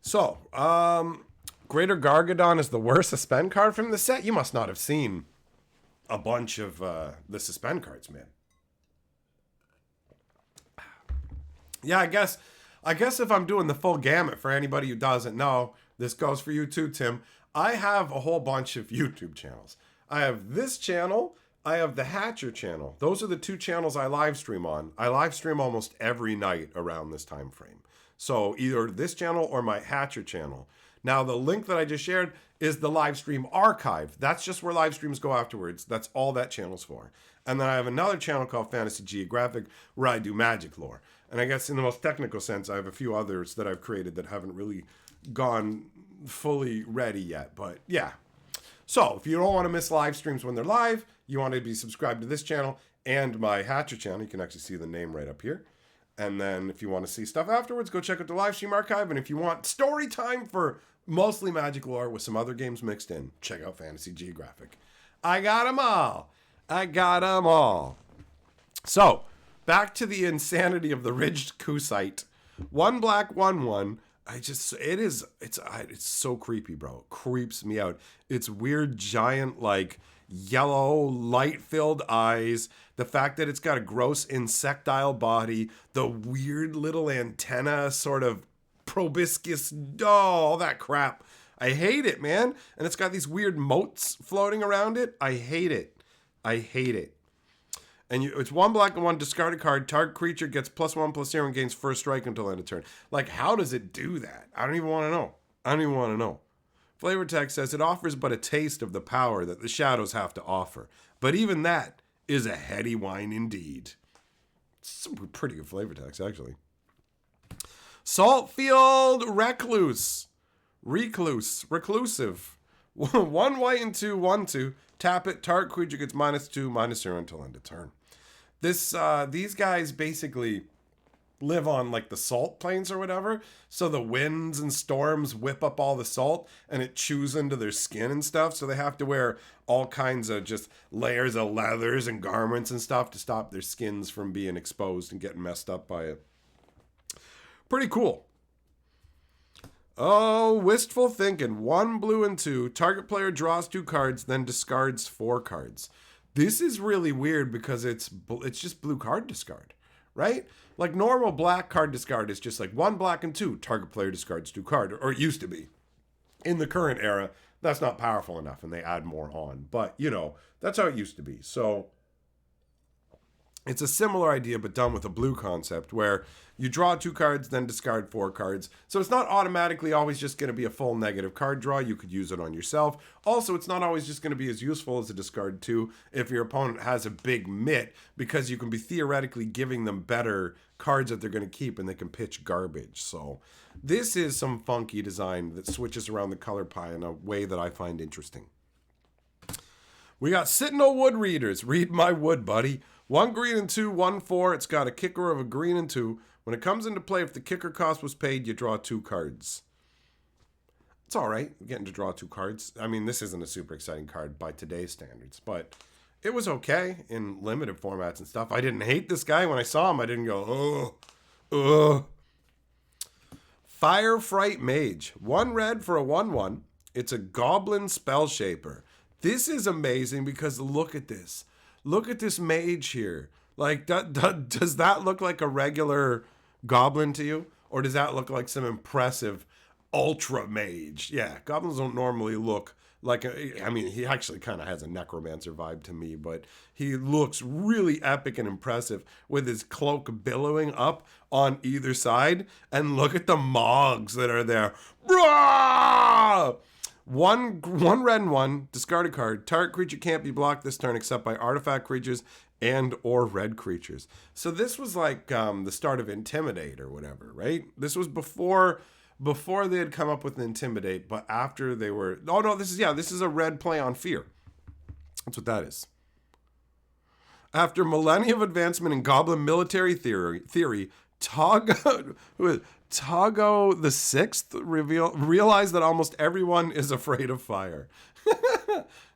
So, Greater Gargadon is the worst suspend card from the set? You must not have seen a bunch of the suspend cards, man. Yeah, I guess if I'm doing the full gamut for anybody who doesn't know, this goes for you too, Tim. I have a whole bunch of YouTube channels. I have this channel. I have the Hatcher channel. Those are the 2 channels I live stream on. I live stream almost every night around this time frame. So either this channel or my Hatcher channel. Now, the link that I just shared is the live stream archive. That's just where live streams go afterwards. That's all that channel's for. And then I have another channel called Fantasy Geographic where I do Magic lore. And I guess in the most technical sense, I have a few others that I've created that haven't really gone fully ready yet. But yeah. So if you don't want to miss live streams when they're live, you want to be subscribed to this channel and my Hatcher channel. You can actually see the name right up here. And then if you want to see stuff afterwards, go check out the live stream archive. And if you want story time for mostly Magic lore with some other games mixed in, check out Fantasy Geographic. I got them all. I got them all. So back to the insanity of the Ridged Kusite. 1 black, 1/1. it's so creepy, bro. It creeps me out. It's weird, giant, like yellow, light-filled eyes. The fact that it's got a gross insectile body, the weird little antenna, sort of proboscis, all that crap. I hate it, man. And it's got these weird moats floating around it. I hate it. I hate it. And it's 1 black and 1 discard a card. Target creature gets +1/+0 and gains first strike until end of turn. Like, how does it do that? I don't even want to know. I don't even want to know. Flavor text says it offers but a taste of the power that the shadows have to offer. But even that is a heady wine indeed. It's some pretty good flavor text, actually. Saltfield Reclusive. 1 white and 2, 1/2. Tap it. Target creature gets -2/-0 until end of turn. These guys basically live on like the salt plains or whatever. So the winds and storms whip up all the salt and it chews into their skin and stuff. So they have to wear all kinds of just layers of leathers and garments and stuff to stop their skins from being exposed and getting messed up by it. Pretty cool. Oh, wistful thinking. 1 blue and 2. Target player draws 2 cards, then discards 4 cards. This is really weird because it's just blue card discard, right? Like normal black card discard is just like 1 black and 2. Target player discards 2 cards, or it used to be. In the current era, that's not powerful enough, and they add more on. But, you know, that's how it used to be. So it's a similar idea, but done with a blue concept where you draw 2 cards, then discard 4 cards. So it's not automatically always just going to be a full negative card draw. You could use it on yourself. Also, it's not always just going to be as useful as a discard 2 if your opponent has a big mitt, because you can be theoretically giving them better cards that they're going to keep and they can pitch garbage. So this is some funky design that switches around the color pie in a way that I find interesting. We got Sentinel Wood Readers. Read my wood, buddy. 1 green and 2, 1/4. It's got a kicker of a green and 2. When it comes into play, if the kicker cost was paid, you draw 2 cards. It's all right, getting to draw 2 cards. I mean, this isn't a super exciting card by today's standards, but it was okay in limited formats and stuff. I didn't hate this guy. When I saw him, I didn't go, ugh. Fire Fright Mage. 1 red for a 1/1. It's a Goblin Spell Shaper. This is amazing because look at this. Look at this mage here. Like, does that look like a regular goblin to you? Or does that look like some impressive ultra mage? Yeah, goblins don't normally look like I mean, he actually kind of has a necromancer vibe to me, but he looks really epic and impressive with his cloak billowing up on either side. And look at the mogs that are there. Blah! One red and 1, discard a card. Target creature can't be blocked this turn except by artifact creatures and or red creatures. So this was like the start of Intimidate or whatever, right? This was before they had come up with Intimidate, but after they were... Oh, no, this is a red play on Fear. That's what that is. After millennia of advancement in Goblin military theory, Togo the Sixth realized that almost everyone is afraid of fire.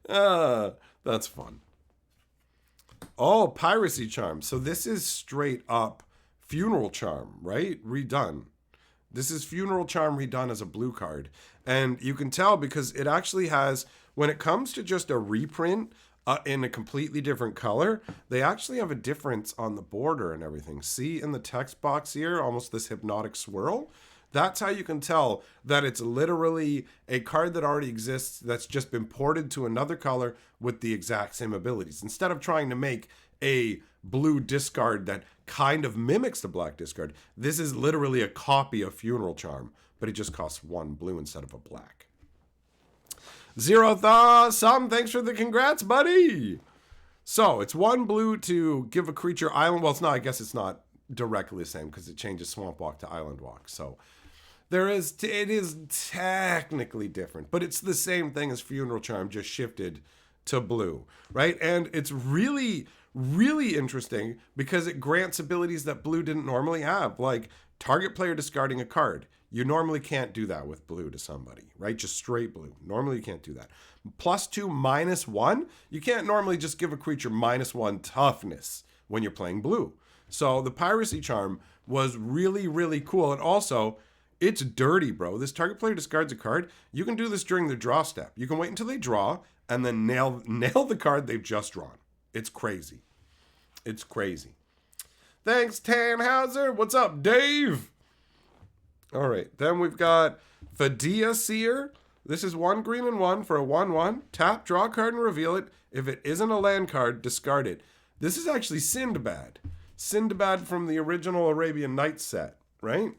That's fun. Oh, Piracy Charm. So this is straight up Funeral Charm, right? Redone. This is Funeral Charm redone as a blue card. And you can tell because it actually has, when it comes to just a reprint in a completely different color, they actually have a difference on the border and everything. See in the text box here, almost this hypnotic swirl? That's how you can tell that it's literally a card that already exists that's just been ported to another color with the exact same abilities. Instead of trying to make a blue discard that kind of mimics the black discard, this is literally a copy of Funeral Charm, but it just costs 1 blue instead of a black. Zero Sam, thanks for the congrats, buddy. So it's 1 blue to give a creature island. Well, it's not. I guess it's not directly the same because it changes Swamp Walk to Island Walk. So it is technically different, but it's the same thing as Funeral Charm, just shifted to blue, right? And it's really, really interesting because it grants abilities that blue didn't normally have, like target player discarding a card. You normally can't do that with blue to somebody, right? Just straight blue. Normally you can't do that. +2, -1. You can't normally just give a creature -1 toughness when you're playing blue. So the Piracy Charm was really, really cool. And also, It's dirty, bro. This target player discards a card. You can do this during the draw step. You can wait until they draw and then nail the card they've just drawn. It's crazy. It's crazy. Thanks, Tannhauser. What's up, Dave? All right. Then we've got Fadia Seer. This is 1 green and 1 for a 1/1. Tap, draw a card, and reveal it. If it isn't a land card, discard it. This is actually Sindbad. Sindbad from the original Arabian Nights set, right?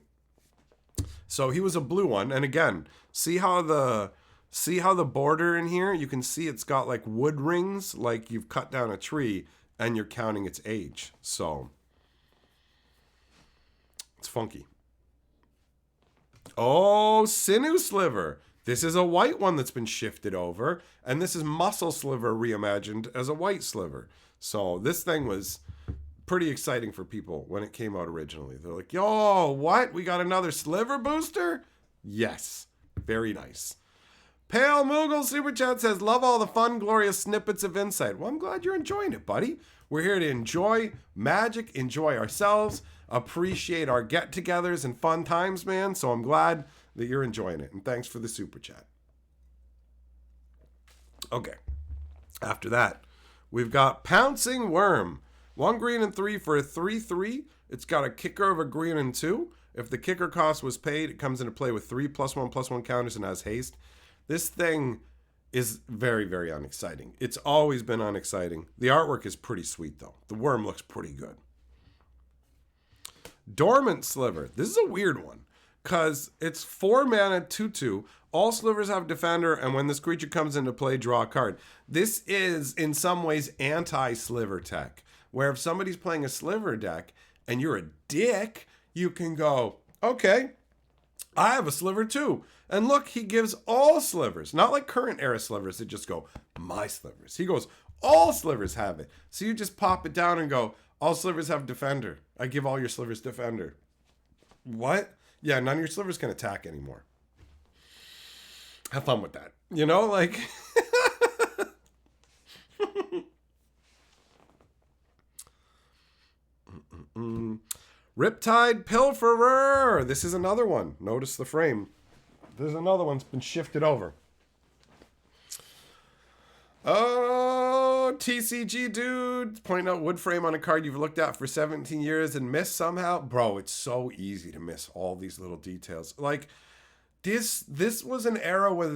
So he was a blue one. And again, see how the border in here, you can see it's got like wood rings, like you've cut down a tree and you're counting its age. So it's funky. Oh, Sinew Sliver. This is a white one that's been shifted over, and this is Muscle Sliver reimagined as a white sliver. So this thing was pretty exciting for people when it came out originally. They're like, yo, what? We got another sliver booster? Yes. Very nice. Pale Moogle Super Chat says, love all the fun, glorious snippets of insight. Well, I'm glad you're enjoying it, buddy. We're here to enjoy Magic, enjoy ourselves, appreciate our get-togethers and fun times, man. So I'm glad that you're enjoying it. And thanks for the super chat. Okay. After that, we've got Pouncing Worm. 1 green and 3 for a 3/3. It's got a kicker of a green and 2. If the kicker cost was paid, it comes into play with 3+1/+1 counters and has haste. This thing is very, very unexciting. It's always been unexciting. The artwork is pretty sweet, though. The worm looks pretty good. Dormant Sliver. This is a weird one, because it's 4 mana, 2/2. All slivers have defender, and when this creature comes into play, draw a card. This is, in some ways, anti-sliver tech, where if somebody's playing a sliver deck, and you're a dick, you can go, okay, I have a sliver too. And look, he gives all slivers, not like current era slivers that just go, my slivers. He goes, all slivers have it. So you just pop it down and go, all slivers have defender. I give all your slivers defender. What? Yeah, none of your slivers can attack anymore. Have fun with that. You know, like... Riptide Pilferer. This is another one. Notice the frame. There's another one's been shifted over. Oh, TCG dude. Pointing out wood frame on a card you've looked at for 17 years and missed somehow. Bro, it's so easy to miss all these little details. Like, this was an era when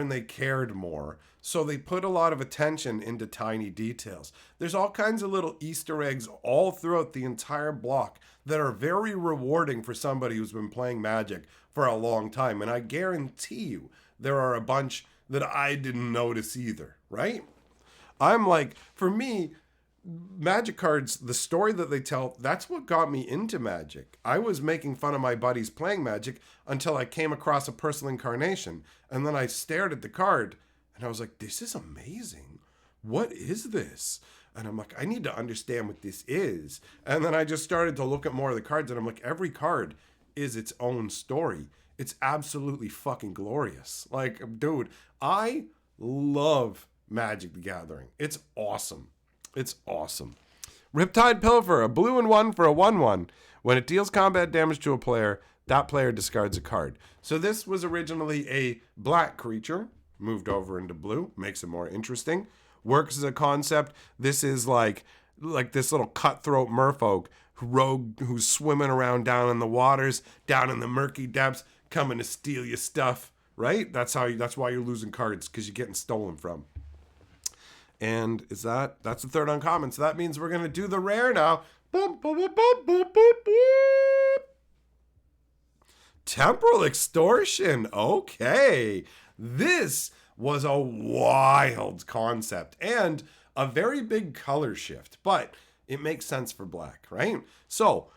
they cared more. So they put a lot of attention into tiny details. There's all kinds of little Easter eggs all throughout the entire block that are very rewarding for somebody who's been playing Magic for a long time. And I guarantee you there are a bunch that I didn't notice either, right? I'm like, for me, Magic cards, the story that they tell, that's what got me into Magic. I was making fun of my buddies playing Magic until I came across a Personal Incarnation. And then I stared at the card and I was like, this is amazing. What is this? And I'm like, I need to understand what this is. And then I just started to look at more of the cards and I'm like, every card is its own story. It's absolutely fucking glorious. Like, dude, I love Magic the Gathering. It's awesome. It's awesome. Riptide Pilfer, a blue and 1 for a 1/1. When it deals combat damage to a player, that player discards a card. So this was originally a black creature, moved over into blue, makes it more interesting. Works as a concept. This is like this little cutthroat merfolk rogue who's swimming around down in the waters, down in the murky depths, coming to steal your stuff, right? That's why you're losing cards, because you're getting stolen from. And that's the third uncommon. So that means we're going to do the rare now. Boop, boop, boop, boop, boop, boop, boop. Temporal Extortion. Okay. This was a wild concept and a very big color shift, but it makes sense for black, right? So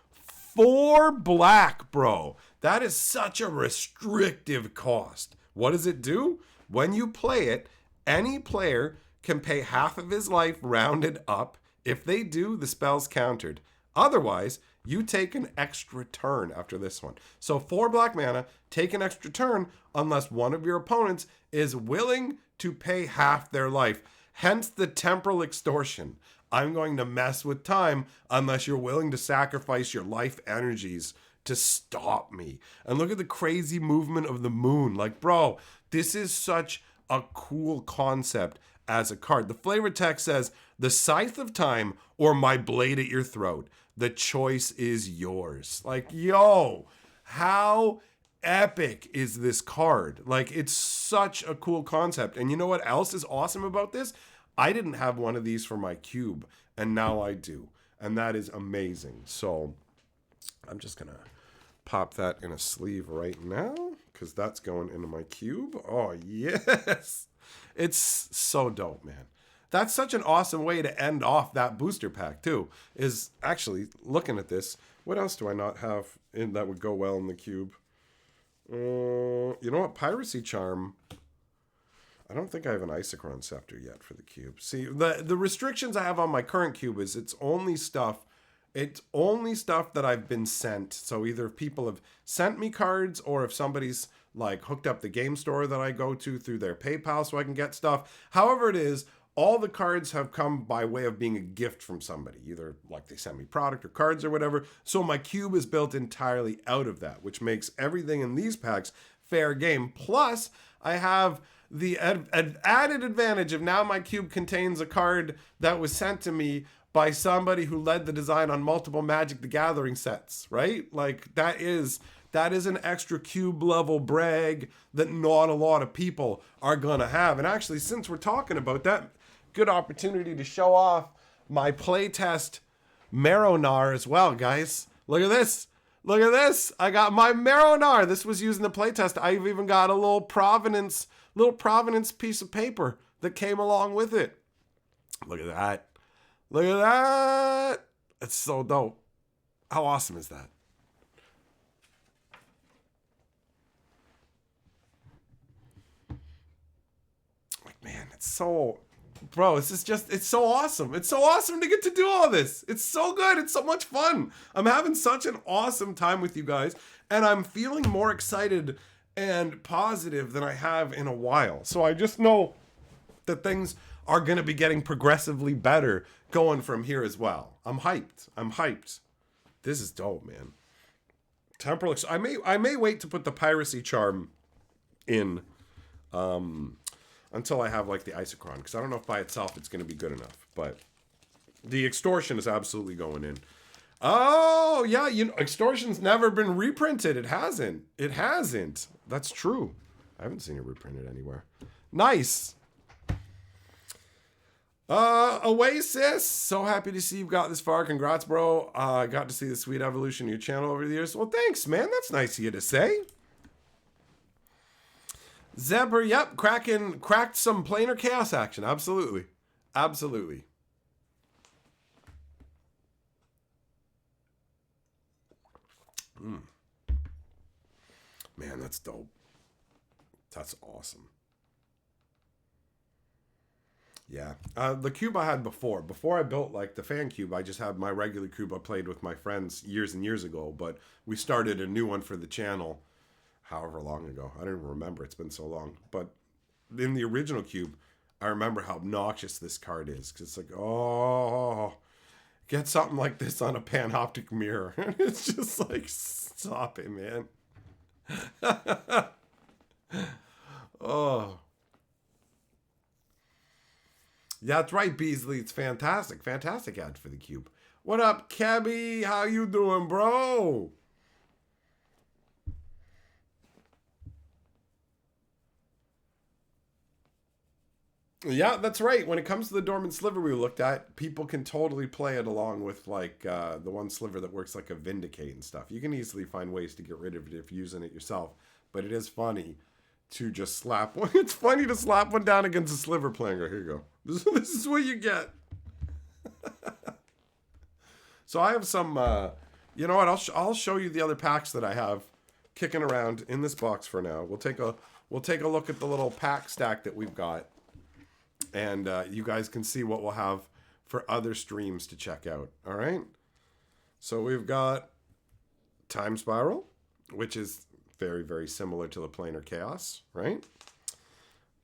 4 black, bro. That is such a restrictive cost. What does it do? When you play it, any player can pay half of his life rounded up. If they do, the spell's countered. Otherwise, you take an extra turn after this one. So 4 black mana, take an extra turn unless one of your opponents is willing to pay half their life. Hence the Temporal Extortion. I'm going to mess with time unless you're willing to sacrifice your life energies to stop me. And look at the crazy movement of the moon. Like, bro, this is such a cool concept as a card. The flavor text says, the Scythe of Time or my blade at your throat. The choice is yours. Like, yo, how epic is this card? Like, it's such a cool concept. And you know what else is awesome about this? I didn't have one of these for my cube, and now I do. And that is amazing. So I'm just going to pop that in a sleeve right now because that's going into my cube. Oh, yes. It's so dope, man. That's such an awesome way to end off that booster pack, too, is actually looking at this. What else do I not have in that would go well in the cube? You know what? Piracy Charm. I don't think I have an Isochron Scepter yet for the cube. See, the restrictions I have on my current cube is it's only stuff that I've been sent. So either if people have sent me cards or if somebody's like hooked up the game store that I go to through their PayPal so I can get stuff. However it is, all the cards have come by way of being a gift from somebody. Either like they sent me product or cards or whatever. So my cube is built entirely out of that, which makes everything in these packs fair game. Plus, I have the added advantage of now my cube contains a card that was sent to me by somebody who led the design on multiple Magic the Gathering sets, right? Like that is an extra cube level brag that not a lot of people are gonna have. And actually, since we're talking about that, good opportunity to show off my playtest Maronar as well, guys. Look at this. Look at this. I got my Maronar. This was used in the playtest. I've even got a little Provenance piece of paper that came along with it. Look at that. Look at that. It's so dope. How awesome is that? Like, man, it's so... Bro, it's so awesome. It's so awesome to get to do all this. It's so good. It's so much fun. I'm having such an awesome time with you guys. And I'm feeling more excited and positive than I have in a while. So I just know that things are going to be getting progressively better going from here as well. I'm hyped. This is dope, man. Temporal... I may wait to put the Piracy Charm in... until I have like the Isochron, because I don't know if by itself it's going to be good enough. But the Extortion is absolutely going in. Oh, yeah, Extortion's never been reprinted. It hasn't. That's true. I haven't seen it reprinted anywhere. Nice. Oasis, so happy to see you've got this far. Congrats, bro. I got to see the sweet evolution of your channel over the years. Well, thanks, man. That's nice of you to say. Zebra, yep, cracked some planar chaos action. Absolutely. Man, that's dope. That's awesome. Yeah. The cube I had before I built like the fan cube, I just had my regular cube I played with my friends years and years ago, but we started a new one for the channel however long ago. I don't even remember. It's been so long. But in the original cube, I remember how obnoxious this card is. Because it's like, oh, get something like this on a panoptic mirror. It's just like, stop it, man. Oh. Yeah, that's right, Beasley. It's fantastic. Fantastic ad for the cube. What up, Cabby? How you doing, bro? Yeah, that's right. When it comes to the dormant sliver we looked at, people can totally play it along with like the one sliver that works like a Vindicate and stuff. You can easily find ways to get rid of it if you're using it yourself. But it is funny to just slap one. It's funny to slap one down against a sliver player. Here you go. This is what you get. So I have some, you know what? I'll show you the other packs that I have kicking around in this box for now. We'll take a look at the little pack stack that we've got. And you guys can see what we'll have for other streams to check out. All right. So we've got Time Spiral, which is very, very similar to the Planar Chaos, right?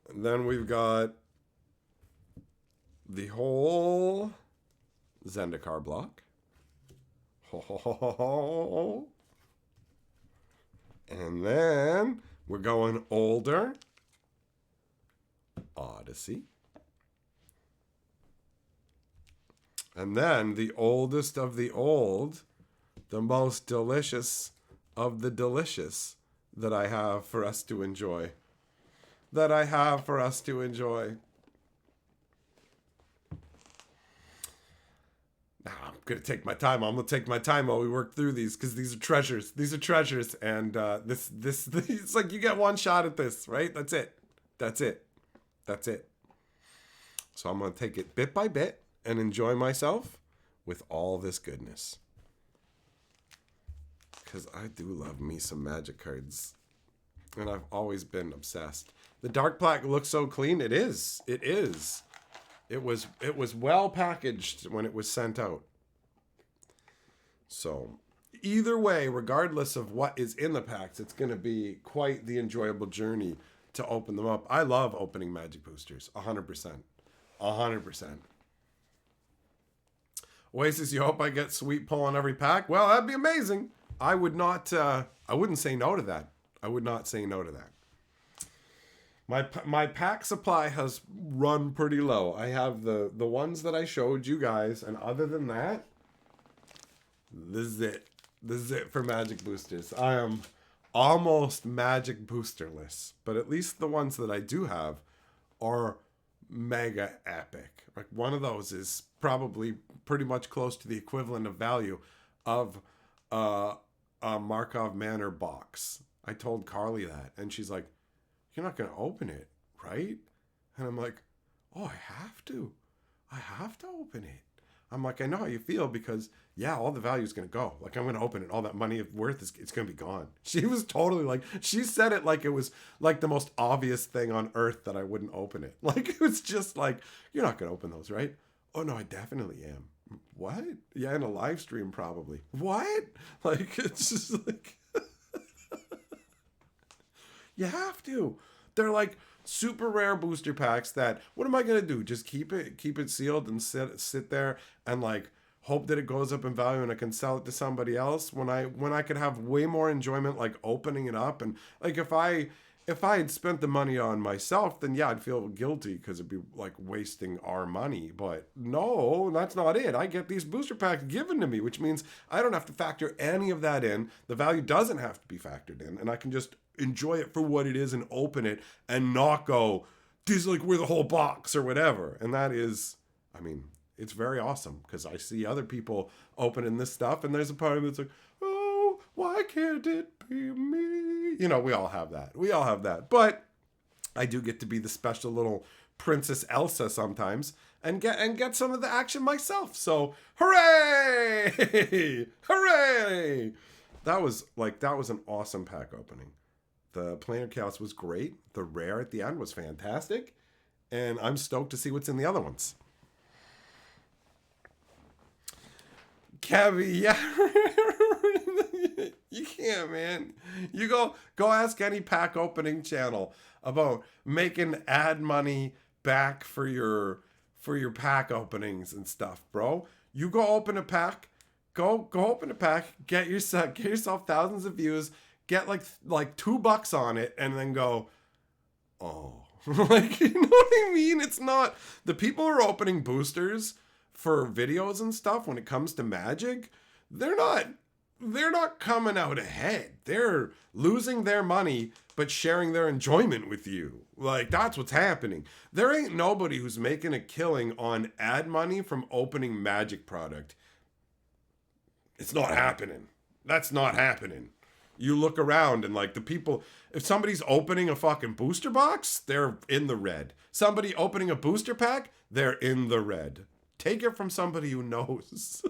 And then we've got the whole Zendikar block. And then we're going older. Odyssey. And then the oldest of the old, the most delicious of the delicious that I have for us to enjoy. Now, I'm going to take my time. I'm going to take my time while we work through these because these are treasures. And this, it's like you get one shot at this, right? That's it. So I'm going to take it bit by bit and enjoy myself with all this goodness. Because I do love me some Magic cards. And I've always been obsessed. The Dark Black looks so clean. It is. It was well packaged when it was sent out. So either way, regardless of what is in the packs, it's going to be quite the enjoyable journey to open them up. I love opening Magic boosters. 100%. 100%. Oasis, you hope I get sweet pull on every pack? Well, that'd be amazing. I wouldn't say no to that. My pack supply has run pretty low. I have the ones that I showed you guys, and other than that, this is it. This is it for Magic boosters. I am almost Magic boosterless, but at least the ones that I do have are mega epic. Like one of those is probably pretty much close to the equivalent of value of a Markov Manor box. I told Carly that, and she's like, "You're not going to open it, right?" And I'm like, "Oh, I have to open it." I'm like, "I know how you feel because, yeah, all the value is going to go. Like, I'm going to open it. All that money of worth, it's going to be gone." She was totally like, she said it like it was like the most obvious thing on earth that I wouldn't open it. Like, it was just like, "You're not going to open those, right?" "Oh, no, I definitely am." "What?" "Yeah, in a live stream, probably." "What?" Like, it's just like, you have to. They're like super rare booster packs that, what am I going to do? Just keep it sealed and sit there and like hope that it goes up in value and I can sell it to somebody else when I could have way more enjoyment like opening it up. And like if I had spent the money on myself, then yeah, I'd feel guilty because it'd be like wasting our money. But no, that's not it. I get these booster packs given to me, which means I don't have to factor any of that in. The value doesn't have to be factored in, and I can just enjoy it for what it is and open it and not go, "This is like we're the whole box" or whatever. And that is, I mean, it's very awesome because I see other people opening this stuff and there's a part of it that's like, "Oh, why can't it be me?" You know, we all have that. But I do get to be the special little Princess Elsa sometimes and get some of the action myself. So hooray! Hooray! That was an awesome pack opening. The Planar Chaos was great. The rare at the end was fantastic. And I'm stoked to see what's in the other ones. Kevy, yeah. You can't, man. You go ask any pack opening channel about making ad money back for your pack openings and stuff, bro. You go open a pack. Go open a pack. Get yourself thousands of views. Get like $2 on it and then go, "Oh." Like, you know what I mean? It's not, the people who are opening boosters for videos and stuff when it comes to Magic, they're not coming out ahead. They're losing their money but sharing their enjoyment with you. Like, that's what's happening. There ain't nobody who's making a killing on ad money from opening Magic product. It's not happening. That's not happening. You look around and like the people, if somebody's opening a fucking booster box, they're in the red. Somebody opening a booster pack, they're in the red. Take it from somebody who knows.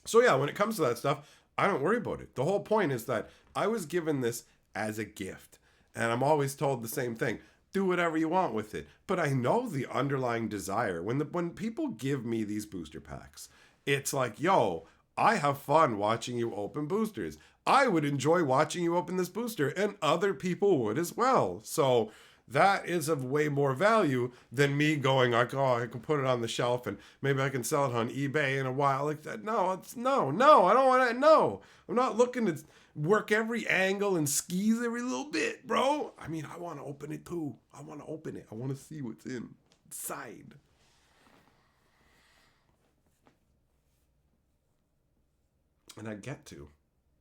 So yeah, when it comes to that stuff, I don't worry about it. The whole point is that I was given this as a gift. And I'm always told the same thing. Do whatever you want with it. But I know the underlying desire. When people give me these booster packs, it's like, yo, I have fun watching you open boosters. I would enjoy watching you open this booster, and other people would as well. So That is of way more value than me going like, oh, I can put it on the shelf and maybe I can sell it on eBay in a while like that. No, it's no, I don't want to. No, I'm not looking to work every angle and squeeze every little bit, bro. I mean, I want to open it too. I want to open it. I want to see what's inside. And I get to.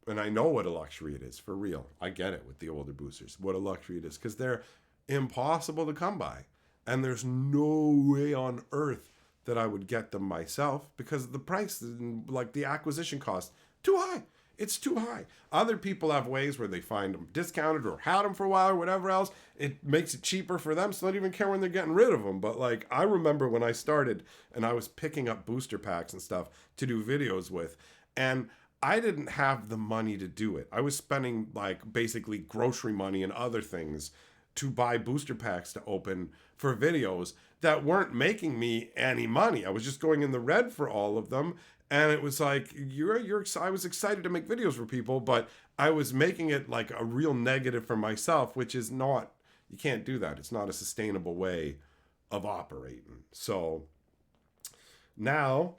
And I know what a luxury it is, for real. I get it with the older boosters, what a luxury it is, because they're impossible to come by. And there's no way on earth that I would get them myself because the price, like the acquisition cost, too high. It's too high. Other people have ways where they find them discounted or had them for a while or whatever else. It makes it cheaper for them, so they don't even care when they're getting rid of them. But like, I remember when I started and I was picking up booster packs and stuff to do videos with, and I didn't have the money to do it. I was spending like basically grocery money and other things to buy booster packs to open for videos that weren't making me any money. I was just going in the red for all of them. And it was like, I was excited to make videos for people, but I was making it like a real negative for myself, which is not, you can't do that. It's not a sustainable way of operating. So now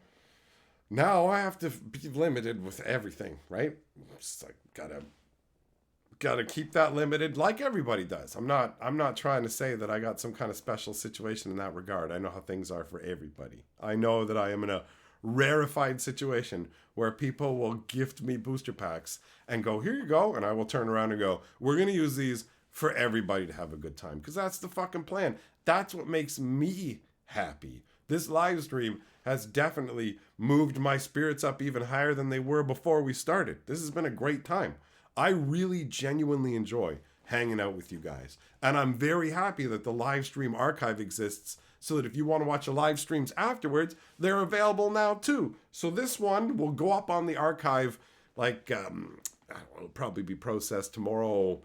I have to be limited with everything, right? It's like gotta keep that limited, like everybody does. I'm not trying to say that I got some kind of special situation in that regard. I know how things are for everybody. I know that I am in a rarefied situation where people will gift me booster packs and go, here you go, and I will turn around and go, we're gonna use these for everybody to have a good time, because that's the fucking plan. That's what makes me happy. This live stream has definitely moved my spirits up even higher than they were before we started. This has been a great time. I really genuinely enjoy hanging out with you guys. And I'm very happy that the live stream archive exists so that if you want to watch the live streams afterwards, they're available now too. So this one will go up on the archive like, I don't know, it'll probably be processed tomorrow,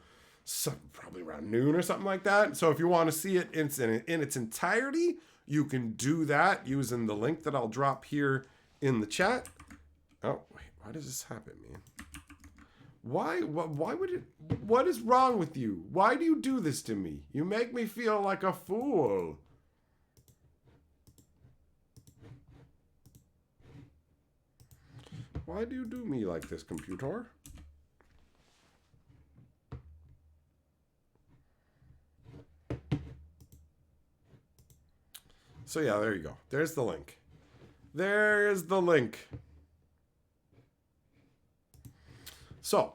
probably around noon or something like that. So if you want to see it in its entirety, you can do that using the link that I'll drop here in the chat. Oh, wait, why does this happen, man? Why would it, what is wrong with you? Why do you do this to me? You make me feel like a fool. Why do you do me like this, computer? So yeah, there you go. There's the link. There's the link. So,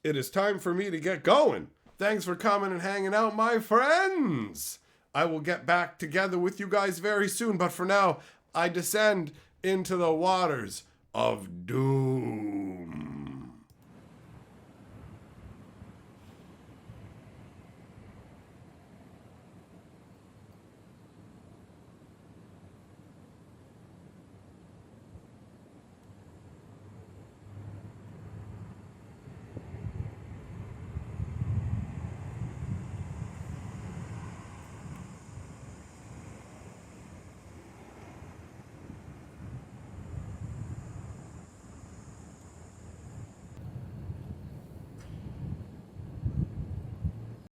it is time for me to get going. Thanks for coming and hanging out, my friends. I will get back together with you guys very soon, but for now, I descend into the waters of doom.